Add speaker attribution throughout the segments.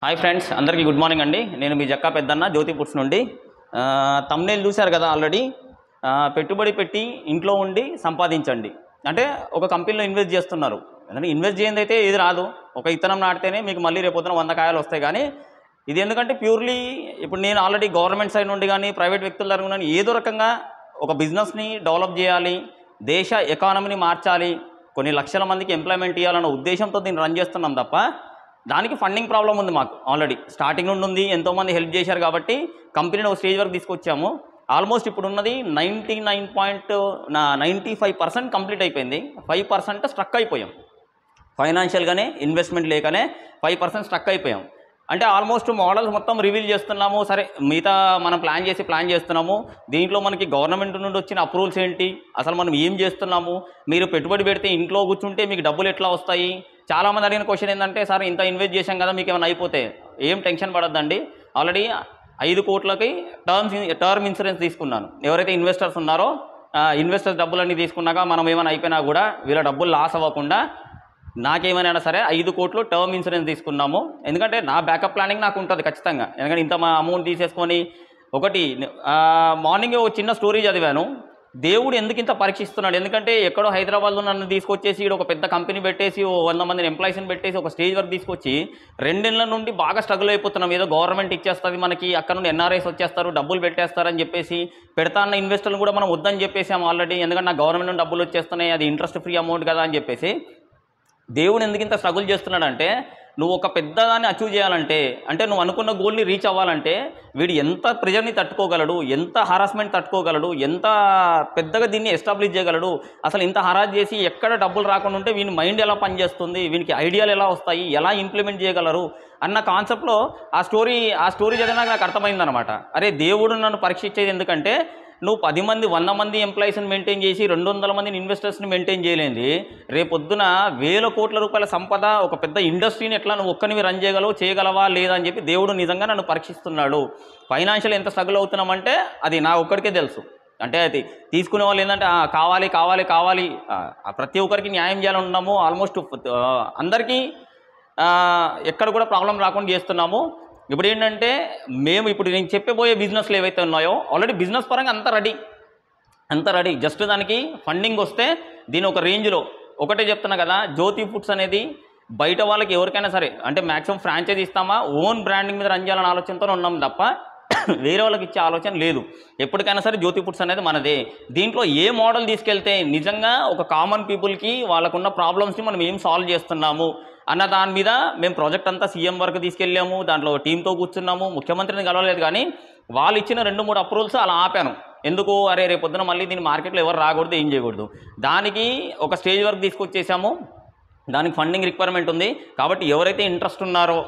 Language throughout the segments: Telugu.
Speaker 1: హాయ్ ఫ్రెండ్స్, అందరికీ గుడ్ మార్నింగ్ అండి. నేను మీ జక్కా పెద్దన్న జ్యోతి పుట్స్ నుండి. తమ్నేల్ చూశారు కదా ఆల్రెడీ. పెట్టుబడి పెట్టి ఇంట్లో ఉండి సంపాదించండి అంటే ఒక కంపెనీలో ఇన్వెస్ట్ చేస్తున్నారు. ఎందుకంటే ఇన్వెస్ట్ చేయండి అయితే ఇది రాదు. ఒక ఇత్తనం నాటితేనే మీకు మళ్ళీ రేపొద్దున 100 కాయలు వస్తాయి. కానీ ఇది ఎందుకంటే ప్యూర్లీ ఇప్పుడు నేను ఆల్రెడీ గవర్నమెంట్ సైడ్ నుండి కానీ ప్రైవేట్ వ్యక్తుల దగ్గర కానీ ఏదో రకంగా ఒక బిజినెస్ని డెవలప్ చేయాలి, దేశ ఎకానమీని మార్చాలి, కొన్ని లక్షల మందికి ఎంప్లాయ్మెంట్ ఇవ్వాలన్న ఉద్దేశంతో దీన్ని రన్ చేస్తున్నాం తప్ప దానికి ఫండింగ్ ప్రాబ్లం ఉంది. మాకు ఆల్రెడీ స్టార్టింగ్ నుండి ఉంది. ఎంతోమంది హెల్ప్ చేశారు కాబట్టి కంపెనీని ఒక స్టేజ్ వరకు తీసుకొచ్చాము. ఆల్మోస్ట్ ఇప్పుడు ఉన్నది 95% కంప్లీట్ అయిపోయింది. 5% స్ట్రక్ అయిపోయాం. ఫైనాన్షియల్గానే ఇన్వెస్ట్మెంట్ లేకనే 5% స్ట్రక్ అయిపోయాం. అంటే ఆల్మోస్ట్ మోడల్స్ మొత్తం రివీల్ చేస్తున్నాము. సరే, మిగతా మనం ప్లాన్ చేస్తున్నాము. దీంట్లో మనకి గవర్నమెంట్ నుండి వచ్చిన అప్రూవల్స్ ఏంటి, అసలు మనం ఏం చేస్తున్నాము, మీరు పెట్టుబడి పెడితే ఇంట్లో కూర్చుంటే మీకు డబ్బులు ఎట్లా వస్తాయి. చాలామంది అడిగిన క్వశ్చన్ ఏంటంటే, సార్ ఇంత ఇన్వెస్ట్ చేశాం కదా, మీకు ఏమైనా అయిపోతే ఏం టెన్షన్ పడద్దండి. ఆల్రెడీ 5 కోట్లకి టర్మ్ ఇన్సూరెన్స్ తీసుకున్నాను. ఎవరైతే ఇన్వెస్టర్స్ ఉన్నారో ఇన్వెస్టర్స్ డబ్బులన్నీ తీసుకున్నాక మనం ఏమైనా అయిపోయినా కూడా వీళ్ళ డబ్బులు లాస్ అవ్వకుండా నాకేమైనా సరే 5 కోట్లు టర్మ్ ఇన్సూరెన్స్ తీసుకున్నాము. ఎందుకంటే నా బ్యాకప్ ప్లానింగ్ నాకు ఉంటుంది ఖచ్చితంగా. ఎందుకంటే ఇంత అమౌంట్ తీసేసుకొని ఒకటి మార్నింగ్ ఒక చిన్న స్టోరీ చదివాను. దేవుడు ఎందుకు ఇంత పరీక్షిస్తున్నాడు, ఎందుకంటే ఎక్కడో హైదరాబాద్లో నన్ను తీసుకొచ్చేసి ఒక పెద్ద కంపెనీ పెట్టేసి 100 మందిని ఎంప్లాయీస్ని పెట్టేసి ఒక స్టేజ్ వరకు తీసుకొచ్చి 2 నెలల నుండి బాగా స్ట్రగుల్ అయిపోతున్నాం. ఏదో గవర్నమెంట్ ఇచ్చేస్తుంది మనకి, అక్కడ నుండి ఎన్ఆర్ఐస్ వచ్చేస్తారు, డబ్బులు పెట్టేస్తారని చెప్పేసి పెడతా అన్న ఇన్వెస్టర్లు కూడా మనం వద్దని చెప్పేసాము ఆల్రెడీ. ఎందుకంటే నాకు గవర్నమెంట్ నుండి డబ్బులు వచ్చేస్తున్నాయి, అది ఇంట్రెస్ట్ ఫ్రీ అమౌంట్ కదా అని చెప్పేసి. దేవుడు ఎందుకు ఇంత స్ట్రగుల్ చేస్తున్నాడంటే, నువ్వు ఒక పెద్దదాన్ని అచీవ్ చేయాలంటే, అంటే నువ్వు అనుకున్న గోల్ని రీచ్ అవ్వాలంటే వీడు ఎంత ప్రెజర్ని తట్టుకోగలడు, ఎంత హరాస్మెంట్ తట్టుకోగలడు, ఎంత పెద్దగా దీన్ని ఎస్టాబ్లిష్ చేయగలడు, అసలు ఇంత హరాస్ చేసి ఎక్కడ డబ్బులు రాకుండా ఉంటే వీని మైండ్ ఎలా పనిచేస్తుంది, వీనికి ఐడియాలు ఎలా వస్తాయి, ఎలా ఇంప్లిమెంట్ చేయగలరు అన్న కాన్సెప్ట్లో ఆ స్టోరీ చదివినాక నాకు అర్థమైందనమాట. అరే, దేవుడు నన్ను పరీక్షించేది ఎందుకంటే నువ్వు 10 మంది 100 మంది ఎంప్లాయీస్ని మెయింటైన్ చేసి 200 మందిని ఇన్వెస్టర్స్ని మెయింటైన్ చేయలేంది, రేపొద్దున 1000 కోట్ల రూపాయల సంపద ఒక పెద్ద ఇండస్ట్రీని ఎట్లా నువ్వు ఒక్కనివి రన్ చేయగలవా లేదా అని చెప్పి దేవుడు నిజంగా నన్ను పరీక్షిస్తున్నాడు. ఫైనాన్షియల్ ఎంత స్ట్రగుల్ అవుతున్నామంటే అది నా ఒక్కడికే తెలుసు. అంటే అది తీసుకునే వాళ్ళు ఏంటంటే కావాలి ప్రతి ఒక్కరికి న్యాయం చేయాలని ఉన్నాము. ఆల్మోస్ట్ అందరికీ ఎక్కడ కూడా ప్రాబ్లం రాకుండా చేస్తున్నాము. ఇప్పుడు ఏంటంటే ఇప్పుడు నేను చెప్పబోయే బిజినెస్లు ఏవైతే ఉన్నాయో ఆల్రెడీ బిజినెస్ పరంగా అంత రెడీ. జస్ట్ దానికి ఫండింగ్ వస్తే దీని ఒక రేంజ్లో ఒకటే చెప్తున్నా కదా, జ్యోతి ఫుడ్స్ అనేది బయట వాళ్ళకి ఎవరికైనా సరే అంటే మ్యాక్సిమం ఫ్రాంచైజీ ఇస్తామా, ఓన్ బ్రాండింగ్ మీద రన్ చేయాలనే ఆలోచనతో ఉన్నాం తప్ప వేరే వాళ్ళకి ఇచ్చే ఆలోచన లేదు. ఎప్పటికైనా సరే జ్యోతి ఫుడ్స్ అనేది మనదే. దీంట్లో ఏ మోడల్ తీసుకెళ్తే నిజంగా ఒక కామన్ పీపుల్కి వాళ్ళకున్న ప్రాబ్లమ్స్ని మనం ఏం సాల్వ్ చేస్తున్నాము అన్న దాని మీద మేము ప్రాజెక్ట్ అంతా సీఎం వరకు తీసుకెళ్ళాము. దాంట్లో టీంతో కూర్చున్నాము. ముఖ్యమంత్రిని కలవలేదు, కానీ వాళ్ళు ఇచ్చిన 2-3 అప్రూవల్స్ అలా ఆపాను. ఎందుకు, అరే రేపొద్దున మళ్ళీ దీని మార్కెట్లో ఎవరు రాకూడదు, ఏం చేయకూడదు. దానికి ఒక స్టేజ్ వరకు తీసుకొచ్చేసాము. దానికి ఫండింగ్ రిక్వైర్మెంట్ ఉంది. కాబట్టి ఎవరైతే ఇంట్రెస్ట్ ఉన్నారో,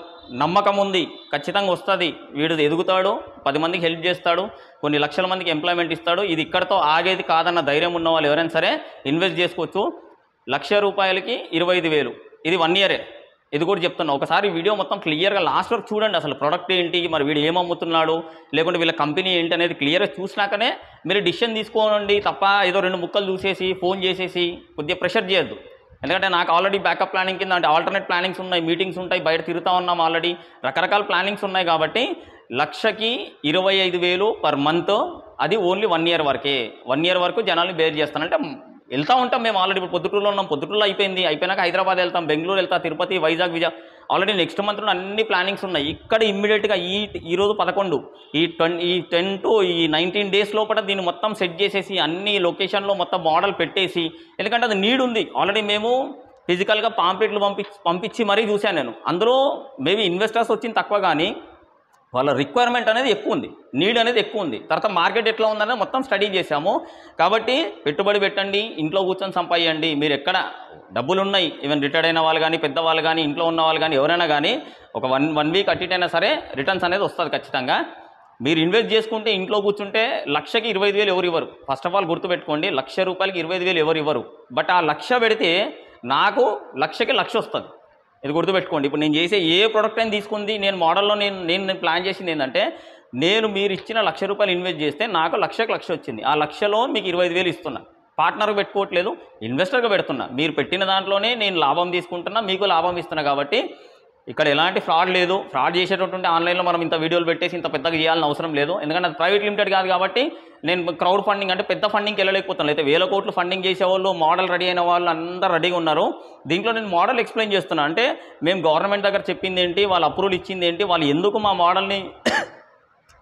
Speaker 1: నమ్మకం ఉంది, ఖచ్చితంగా వస్తుంది, వీడు ఎదుగుతాడు, 10 మందికి హెల్ప్ చేస్తాడు, కొన్ని లక్షల మందికి ఎంప్లాయ్మెంట్ ఇస్తాడు, ఇది ఇక్కడతో ఆగేది కాదన్న ధైర్యం ఉన్న వాళ్ళు ఎవరైనా సరే ఇన్వెస్ట్ చేసుకోవచ్చు. ₹1,00,000కి 25,000. ఇది 1 ఇయరే. ఇది కూడా చెప్తున్నా, ఒకసారి వీడియో మొత్తం క్లియర్గా లాస్ట్ వరకు చూడండి. అసలు ప్రోడక్ట్ ఏంటి, మరి వీడు ఏమమ్ముతున్నాడు, లేకుంటే వీళ్ళ కంపెనీ ఏంటి అనేది క్లియర్గా చూసినాకనే మీరు డిసిషన్ తీసుకోనండి తప్ప ఏదో 2 ముక్కలు చూసేసి ఫోన్ చేసేసి కొద్దిగా ప్రెషర్ చేయొద్దు. ఎందుకంటే నాకు ఆల్రెడీ బ్యాకప్ ప్లానింగ్ కింద అంటే ఆల్టర్నేట్ ప్లానింగ్స్ ఉన్నాయి, మీటింగ్స్ ఉంటాయి, బయట తిరుగుతూ ఉన్నాం, ఆల్రెడీ రకరకాల ప్లానింగ్స్ ఉన్నాయి. కాబట్టి 1,00,000కి 25,000 పర్ మంత్. అది ఓన్లీ 1 ఇయర్ వరకే. 1 ఇయర్ వరకు జనాల్ని బేర్ చేస్తానంటే వెళ్తూ ఉంటాం. మేము ఆల్రెడీ ఇప్పుడు పొద్దుటూరులో ఉన్నాం, పొద్దుటూరులో అయిపోయినాక హైదరాబాద్ వెళ్తాం, బెంగళూరు వెళ్తా, తిరుపతి, వైజాగ్, ఆల్రెడీ నెక్స్ట్ మంత్లో అన్ని ప్లానింగ్స్ ఉన్నాయి. ఇక్కడ ఇమ్మీడియట్గా ఈరోజు 11 ఈ 10 to 19 డేస్ లోపల దీన్ని మొత్తం సెట్ చేసేసి అన్ని లొకేషన్లో మొత్తం మోడల్ పెట్టేసి, ఎందుకంటే అది నీడ్ ఉంది. ఆల్రెడీ మేము ఫిజికల్గా పాంప్లెట్లు పంపించి మరీ చూశాను నేను. అందులో మేబీ ఇన్వెస్టర్స్ వచ్చింది తక్కువ, కానీ వాళ్ళ రిక్వైర్మెంట్ అనేది ఎక్కువ ఉంది, నీడ్ అనేది ఎక్కువ ఉంది. తర్వాత మార్కెట్ ఎట్లా ఉందనేది మొత్తం స్టడీ చేశాము. కాబట్టి పెట్టుబడి పెట్టండి, ఇంట్లో కూర్చొని సంపాదించండి. మీరు ఎక్కడ డబ్బులు ఉన్నాయి, ఈవెన్ రిటైర్డ్ అయిన వాళ్ళు కానీ, పెద్దవాళ్ళు కానీ, ఇంట్లో ఉన్న వాళ్ళు కానీ, ఎవరైనా కానీ ఒక వన్ వీక్ అటు ఇటు అయినా సరే రిటర్న్స్ అనేది వస్తుంది ఖచ్చితంగా. మీరు ఇన్వెస్ట్ చేసుకుంటే ఇంట్లో కూర్చుంటే 1,00,000కి 25,000 ఎవరు ఇవ్వరు. ఫస్ట్ ఆఫ్ ఆల్ గుర్తుపెట్టుకోండి, ₹1,00,000కి 25,000 ఎవరు ఇవ్వరు. బట్ ఆ 1,00,000 పెడితే నాకు 1,00,000కి 1,00,000 వస్తుంది. ఇది గుర్తుపెట్టుకోండి. ఇప్పుడు నేను చేసే ఏ ప్రోడక్ట్ అయినా తీసుకుంది నేను మోడల్లో నేను ప్లాన్ చేసింది ఏంటంటే, మీరు ఇచ్చిన ₹1,00,000 ఇన్వెస్ట్ చేస్తే నాకు 1,00,000కి 1,00,000 వచ్చింది. ఆ 1,00,000లో మీకు 25,000 ఇస్తున్నా. పార్ట్నర్గా పెట్టుకోవట్లేదు, ఇన్వెస్టర్గా పెడుతున్నా. మీరు పెట్టిన దాంట్లోనే నేను లాభం తీసుకుంటున్నా, మీకు లాభం ఇస్తున్నా. కాబట్టి ఇక్కడ ఎలాంటి ఫ్రాడ్ లేదు. ఫ్రాడ్ చేసేటటువంటి ఆన్లైన్లో మనం ఇంత వీడియోలు పెట్టేసి ఇంత పెద్దగా చేయాలని అవసరం లేదు. ఎందుకంటే అది ప్రైవేట్ లిమిటెడ్ కాదు కాబట్టి నేను క్రౌడ్ ఫండింగ్ అంటే పెద్ద ఫండింగ్కి వెళ్ళలేకపోతాను. అయితే 1000 కోట్లు ఫండింగ్ చేసేవాళ్ళు, మోడల్ రెడీ అయిన వాళ్ళు అందరూ రెడీగా ఉన్నారు. దీంట్లో నేను మోడల్ ఎక్స్ప్లెయిన్ చేస్తున్నాను. అంటే మేము గవర్నమెంట్ దగ్గర చెప్పింది ఏంటి, వాళ్ళు అప్రూవల్ ఇచ్చింది ఏంటి, వాళ్ళు ఎందుకు మా మోడల్ని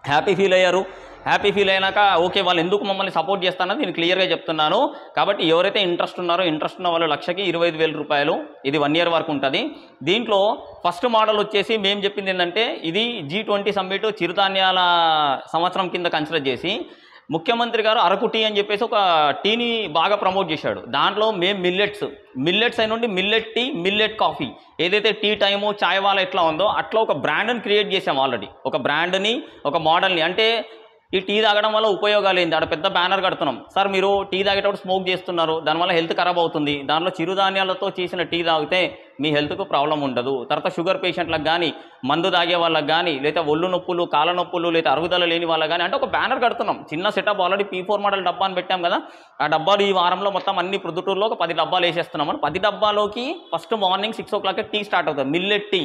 Speaker 1: హ్యాపీ ఫీల్ అయ్యారు, హ్యాపీ ఫీల్ అయినాక ఓకే వాళ్ళు ఎందుకు మమ్మల్ని సపోర్ట్ చేస్తానని నేను క్లియర్గా చెప్తున్నాను. కాబట్టి ఎవరైతే ఇంట్రెస్ట్ ఉన్నారో, ఇంట్రెస్ట్ ఉన్న వాళ్ళు 1,25,000 రూపాయలు, ఇది 1 year వరకు ఉంటుంది. దీంట్లో ఫస్ట్ మోడల్ వచ్చేసి మేము చెప్పింది ఏంటంటే ఇది G20 సమ్మిట్ చిరుధాన్యాల సంవత్సరం కింద కన్సిడర్ చేసి ముఖ్యమంత్రి గారు అరకు టీ అని చెప్పేసి ఒక టీని బాగా ప్రమోట్ చేశాడు. దాంట్లో మేము మిల్లెట్స్ అయిన మిల్లెట్ టీ, మిల్లెట్ కాఫీ, ఏదైతే టీ టైము చాయ్ వాలా ఎట్లా ఉందో అట్లా ఒక బ్రాండ్ని క్రియేట్ చేసాం. ఆల్రెడీ ఒక బ్రాండ్ని, ఒక మోడల్ని. అంటే ఈ టీ తాగడం వల్ల ఉపయోగాలు ఏంటి, అక్కడ పెద్ద బ్యానర్ కడుతున్నాం. సార్ మీరు టీ తాగేటప్పుడు స్మోక్ చేస్తున్నారు, దానివల్ల హెల్త్ ఖరాబ్ అవుతుంది. దాంట్లో చిరుధాన్యాలతో చేసిన టీ తాగితే మీ హెల్త్కు ప్రాబ్లం ఉండదు. తర్వాత షుగర్ పేషెంట్లకు కానీ, మందు తాగే వాళ్ళకి కానీ, లేదా ఒళ్ళు నొప్పులు, కాళ్ళ నొప్పులు, లేదా అరుగుదల లేని వాళ్ళకి కానీ, అంటే ఒక బ్యానర్ కడుతున్నాం. చిన్న సెటప్ ఆల్రెడీ P4 మోడల్ డబ్బాని పెట్టాం కదా, ఆ డబ్బాలు ఈ వారంలో మొత్తం అన్ని ప్రొద్దుటూరులో ఒక 10 డబ్బాలు వేసేస్తున్నాం. 10 డబ్బాలోకి first morning 6 o'clock tea start అవుతుంది, మిల్లెట్ టీ.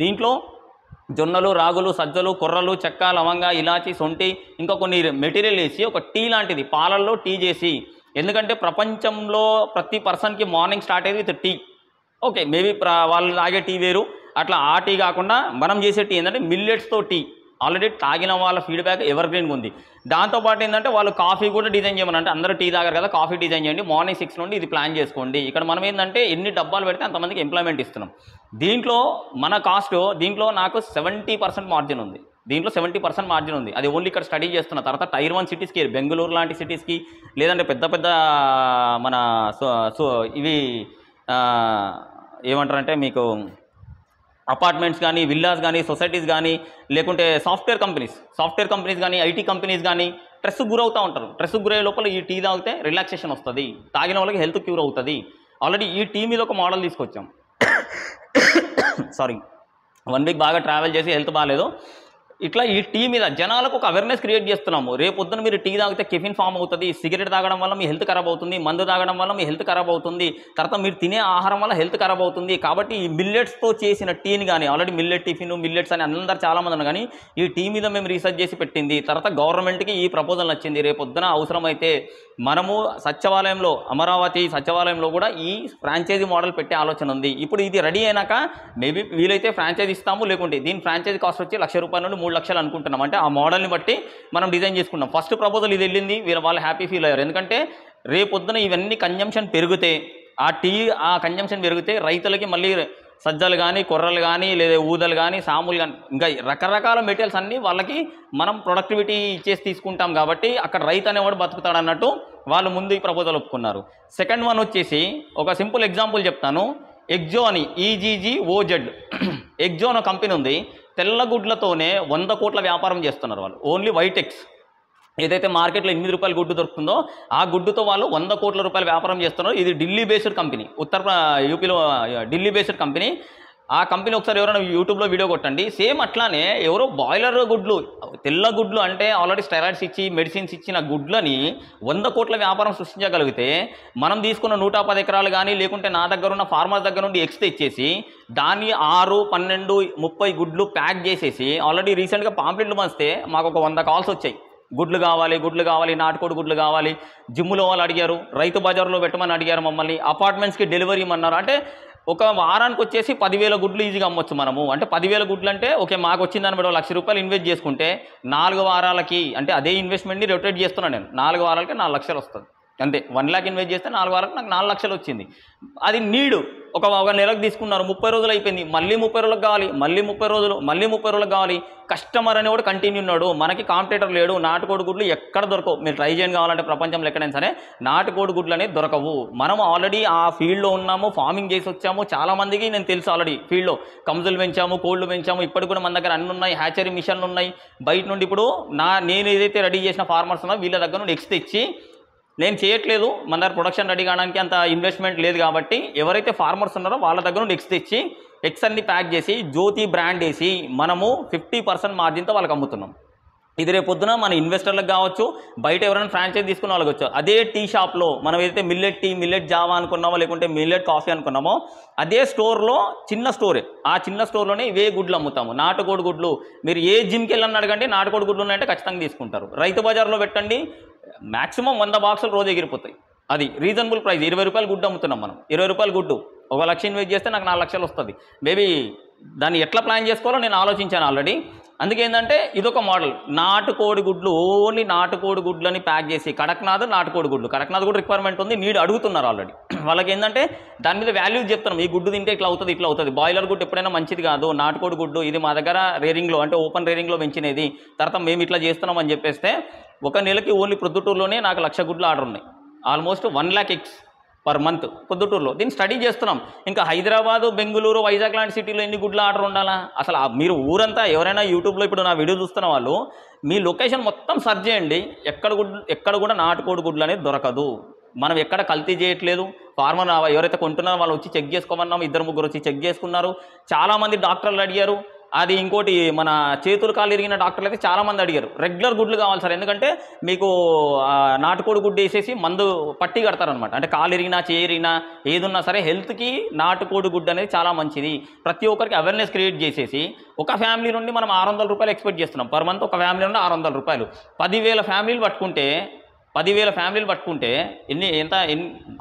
Speaker 1: దీంట్లో జొన్నలు, రాగులు, సజ్జలు, కొర్రలు, చెక్క, లవంగ, ఇలాచి, సొంటి, ఇంకా కొన్ని మెటీరియల్ వేసి ఒక టీ లాంటిది పాలల్లో టీ చేసి, ఎందుకంటే ప్రపంచంలో ప్రతి పర్సన్కి మార్నింగ్ స్టార్ట్ అయ్యేది విత్ టీ. ఓకే మేబీ వాళ్ళు తాగే టీ వేరు, అట్లా ఆ టీ కాకుండా మనం చేసే టీ ఏంటంటే మిల్లెట్స్తో టీ. ఆల్రెడీ తాగిన వాళ్ళ ఫీడ్బ్యాక్ ఎవర్ గ్రీన్గా ఉంది. దాంతోపాటు ఏంటంటే వాళ్ళు కాఫీ కూడా డిజైన్ చేయమని, అంటే అందరూ టీ తాగారు కదా, కాఫీ డిజైన్ చేయండి, మార్నింగ్ 6 నుండి ఇది ప్లాన్ చేసుకోండి. ఇక్కడ మనం ఏంటంటే ఎన్ని డబ్బాలు పెడితే అంతమందికి ఎంప్లాయ్మెంట్ ఇస్తున్నాం. దీంట్లో మన కాస్ట్, దీంట్లో నాకు 70% మార్జిన్ ఉంది. దీంట్లో 70% మార్జిన్ ఉంది. అది ఓన్లీ ఇక్కడ స్టడీ చేస్తున్న తర్వాత Tier 1 సిటీస్కి, బెంగళూరు లాంటి సిటీస్కి, లేదంటే పెద్ద పెద్ద మన ఇవి ఏమంటారంటే మీకు అపార్ట్మెంట్స్ కానీ, విల్లాస్ కానీ, సొసైటీస్ కానీ, లేకుంటే సాఫ్ట్వేర్ కంపెనీస్ కానీ, ఐటీ కంపెనీస్ కానీ స్ట్రెస్కి గురవుతూ ఉంటారు. స్ట్రెస్కి గురయ్యే లోపల ఈ టీ తాగితే రిలాక్సేషన్ వస్తుంది, తాగిన వాళ్ళకి హెల్త్ క్యూర్ అవుతుంది. ఆల్రెడీ ఈ టీ మీద ఒక మోడల్ తీసుకొచ్చాం. సారీ 1 week బాగా ట్రావెల్ చేసి హెల్త్ బాగాలేదు. ఇట్లా ఈ టీ మీద జనాలకు ఒక అవేర్నెస్ క్రియేట్ చేస్తున్నాము. రేపొద్దున మీరు టీ తాగితే కెఫిన్ ఫామ్ అవుతుంది, సిగరెట్ తాగడం వల్ల మీ హెల్త్ ఖరాబ్ అవుతుంది, మందు తాగడం వల్ల మీ హెల్త్ ఖరాబ్ అవుతుంది, తర్వాత మీరు తినే ఆహారం వల్ల హెల్త్ ఖరాబ్ అవుతుంది. కాబట్టి ఈ మిల్లెట్స్తో చేసిన టీని కానీ, ఆల్రెడీ మిల్లెట్ టిఫిన్, మిల్లెట్స్ అని అందరు చాలామంది ఉన్నారు, కానీ ఈ టీ మీద మేము రీసెర్చ్ చేసి పెట్టింది. తర్వాత గవర్నమెంట్కి ఈ ప్రపోజల్ నచ్చింది. రేపొద్దున అవసరమైతే మనము సచివాలయంలో, అమరావతి సచివాలయంలో కూడా ఈ ఫ్రాంచైజీ మోడల్ పెట్టే ఆలోచన ఉంది. ఇప్పుడు ఇది రెడీ అయినాక మేబీ వీలైతే ఫ్రాంచైజీ ఇస్తాము, లేకుంటే దీని ఫ్రాంచైజీ కాస్ట్ వచ్చి ₹1,00,000 నుండి 3 లక్షలు అనుకుంటున్నాం. అంటే ఆ మోడల్ని బట్టి మనం డిజైన్ చేసుకున్నాం. ఫస్ట్ ప్రపోజల్ ఇది వెళ్ళింది, వాళ్ళు హ్యాపీ ఫీల్ అయ్యారు. ఎందుకంటే రేపొద్దున ఇవన్నీ కన్జంప్షన్ పెరిగితే, ఆ కన్జంప్షన్ పెరిగితే రైతులకి మళ్ళీ సజ్జలు కానీ, కొర్రలు కానీ, లేదా ఊదలు కానీ, సాములు కానీ, ఇంకా రకరకాల మెటీరియల్స్ అన్నీ వాళ్ళకి మనం ప్రొడక్టివిటీ ఇచ్చేసి తీసుకుంటాం. కాబట్టి అక్కడ రైతు అనేవాడు బతుకుతాడు అన్నట్టు వాళ్ళు ముందు ఈ ప్రపోజల్ ఒప్పుకున్నారు. సెకండ్ వన్ వచ్చేసి ఒక సింపుల్ ఎగ్జాంపుల్ చెప్తాను. ఎగ్జో అని, EGGOZ ఎగ్జో అనే కంపెనీ ఉంది. తెల్లగుడ్లతోనే 100 కోట్ల వ్యాపారం చేస్తున్నారు వాళ్ళు. ఓన్లీ వైట్ ఎగ్స్, ఏదైతే మార్కెట్లో ₹8 గుడ్డు దొరుకుతుందో ఆ గుడ్డుతో వాళ్ళు 100 కోట్ల రూపాయల వ్యాపారం చేస్తున్నారు. ఇది ఢిల్లీ బేస్డ్ కంపెనీ, యూపీలో ఢిల్లీ బేస్డ్ కంపెనీ. ఆ కంపెనీ ఒకసారి ఎవరైనా యూట్యూబ్లో వీడియో కొట్టండి. సేమ్ అట్లానే ఎవరో బాయిలర్ గుడ్లు, తెల్ల గుడ్లు అంటే ఆల్రెడీ స్టెరాయిడ్స్ ఇచ్చి మెడిసిన్స్ ఇచ్చిన గుడ్లని 100 కోట్ల వ్యాపారం సృష్టించగలిగితే, మనం తీసుకున్న 110 ఎకరాలు కానీ, లేకుంటే నా దగ్గర ఉన్న ఫార్మర్స్ దగ్గర నుండి ఎగ్స్ తెచ్చేసి దాన్ని 6, 12, 30 గుడ్లు ప్యాక్ చేసేసి, ఆల్రెడీ రీసెంట్గా పాంప్లెట్లు పంచితే మాకు ఒక 100 కాల్స్ వచ్చాయి. గుడ్లు కావాలి, నాటుకోడి గుడ్లు కావాలి. జిమ్ములో వాళ్ళు అడిగారు, రైతు బజార్లో పెట్టమని అడిగారు మమ్మల్ని, అపార్ట్మెంట్స్కి డెలివరీ ఇమ్మన్నారు. అంటే ఒక వారానికి వచ్చేసి 10,000 గుడ్లు ఈజీగా అమ్మొచ్చు మనము. అంటే 10,000 గుడ్లు అంటే ఓకే, మాకు వచ్చిందని బట్టి ₹1,00,000 ఇన్వెస్ట్ చేసుకుంటే 4 వారాలకి, అంటే అదే ఇన్వెస్ట్మెంట్ని రొటేట్ చేస్తున్నాను నేను, 4 వారాలకి 4 లక్షలు వస్తుంది అంతే. 1 lakh ఇన్వెస్ట్ చేస్తే 4 వారాలకు నాకు 4 లక్షలు వచ్చింది. అది నీడు. ఒక నెలకు తీసుకున్నారు, 30 రోజులు అయిపోయింది, మళ్ళీ 30 రోజులకు కావాలి, మళ్ళీ 30 రోజులు, మళ్ళీ 30 రోజులకు కావాలి. కస్టమర్ అనేవాడు కంటిన్యూ ఉన్నాడు. మనకి కాంపిటేటర్ లేడు. నాటుకోడి గుడ్లు ఎక్కడ దొరకవు. మీరు ట్రై చేయని కావాలంటే ప్రపంచంలో ఎక్కడైనా సరే నాటుకోడి గుడ్లు అనేది దొరకవు. మనం ఆల్రెడీ ఆ ఫీల్డ్లో ఉన్నాము, ఫార్మింగ్ చేసి వచ్చాము. చాలామందికి నేను తెలుసు, ఆల్రెడీ ఫీల్డ్లో కంజులు పెంచాము, కోళ్ళు పెంచాము. ఇప్పటికి కూడా మన దగ్గర అన్నీ ఉన్నాయి, హ్యాచరీ మిషన్లు ఉన్నాయి. బయట నుండి ఇప్పుడు నేను ఏదైతే రెడీ చేసిన ఫార్మర్స్ ఉన్నా వీళ్ళ దగ్గర నుండి ఎగ్స్ తెచ్చి, నేను చేయట్లేదు, మన దగ్గర ప్రొడక్షన్ రెడీ కావడానికి అంత ఇన్వెస్ట్మెంట్ లేదు. కాబట్టి ఎవరైతే ఫార్మర్స్ ఉన్నారో వాళ్ళ దగ్గర నుండి ఎగ్స్ తెచ్చి, ఎగ్స్ అన్ని ప్యాక్ చేసి జ్యోతి బ్రాండ్ వేసి మనము 50% మార్జిన్తో వాళ్ళకి అమ్ముతున్నాం. ఇది రేపొద్దున మన ఇన్వెస్టర్లకు కావచ్చు, బయట ఎవరైనా ఫ్రాంచైజ్ తీసుకున్న వాళ్ళకి వచ్చు. అదే టీ షాప్లో మనం ఏదైతే మిల్లెట్ టీ, మిల్లెట్ జావా అనుకున్నామో, లేకుంటే మిల్లెట్ కాఫీ అనుకున్నామో, అదే స్టోర్లో చిన్న స్టోరే, ఆ చిన్న స్టోర్లోనే ఇవే గుడ్లు అమ్ముతాము. నాటుకోడి గుడ్లు మీరు ఏ జిమ్కి వెళ్ళని అడగండి, నాటుకోడి గుడ్లు ఉన్నాయంటే ఖచ్చితంగా తీసుకుంటారు. రైతు బజార్లో పెట్టండి, మ్యాక్సిమం 100 బాక్సులు రోజు ఎగిరిపోతాయి. అది రీజనబుల్ ప్రైస్. 20 రూపాయలు గుడ్డు అమ్ముతున్నాం మనం. 20 రూపాయలు గుడ్డు 1 లక్ష ఇన్వెస్ట్ చేస్తే నాకు 4 లక్షలు వస్తుంది. మేబీ దాన్ని ఎట్లా ప్లాన్ చేసుకోవాలో నేను ఆలోచించాను ఆల్రెడీ. అందుకేంటంటే ఇదొక మోడల్. నాటుకోడి గుడ్లు, ఓన్లీ నాటుకోడి గుడ్లని ప్యాక్ చేసి, కడక్నాథ్ నాటుకోడి గుడ్లు, కడక్నాథ్ కూడా రిక్వైర్మెంట్ ఉంది, నీడ్ అడుగుతున్నారు ఆల్రెడీ. వాళ్ళకి ఏంటంటే దాని మీద వాల్యూ చెప్తున్నాం, ఈ గుడ్డు తింటే ఇట్లా అవుతుంది, ఇట్లా అవుతుంది. బాయిలర్ గుడ్డు ఎప్పుడైనా మంచిది కాదు, నాటుకోడి గుడ్డు ఇది మా దగ్గర రేరింగ్లో అంటే ఓపెన్ రేరింగ్లో పెంచినది, తర్వాత మేము ఇట్లా చేస్తున్నాం అని చెప్పేస్తే ఒక నెలకి ఓన్లీ ప్రొద్దుటూరులోనే నాకు 1,00,000 గుడ్లు ఆర్డర్ ఉన్నాయి. Almost 1 lakh eggs per month పొద్దుటూరులో. దీన్ని స్టడీ చేస్తున్నాం. ఇంకా హైదరాబాదు, బెంగళూరు, వైజాగ్ లాంటి సిటీలో ఎన్ని గుడ్ల ఆర్డర్ ఉండాలా? అసలు మీరు ఊరంతా ఎవరైనా యూట్యూబ్లో ఇప్పుడు నా వీడియో చూస్తున్న వాళ్ళు మీ లొకేషన్ మొత్తం సెర్చ్ చేయండి, ఎక్కడ కూడా నాటుకోడి గుడ్లు అనేది దొరకదు. మనం ఎక్కడ కల్తీ చేయట్లేదు. ఫార్మర్ ఎవరైతే కొంటున్నారో వాళ్ళు వచ్చి చెక్ చేసుకోమన్నాము, 2-3 వచ్చి చెక్ చేసుకున్నారు. చాలామంది డాక్టర్లు అడిగారు. అది ఇంకోటి, మన చేతులు కాళ్ళు ఇరిగిన డాక్టర్లు అయితే చాలామంది అడిగారు, రెగ్యులర్ గుడ్లు కావాలి సార్, ఎందుకంటే మీకు నాటుకోడి గుడ్డు వేసేసి మందు పట్టి కడతారనమాట. అంటే కాలు ఇరిగినా, చేరిగినా, ఏదున్నా సరే హెల్త్కి నాటుకోడి గుడ్డు అనేది చాలా మంచిది. ప్రతి ఒక్కరికి అవేర్నెస్ క్రియేట్ చేసేసి ఒక ఫ్యామిలీ నుండి మనం 600 రూపాయలు ఎక్స్పెక్ట్ చేస్తున్నాం పర్ మంత్. ఒక ఫ్యామిలీ నుండి 600 రూపాయలు, 10,000 ఫ్యామిలీలు పట్టుకుంటే, 10,000 ఫ్యామిలీలు పట్టుకుంటే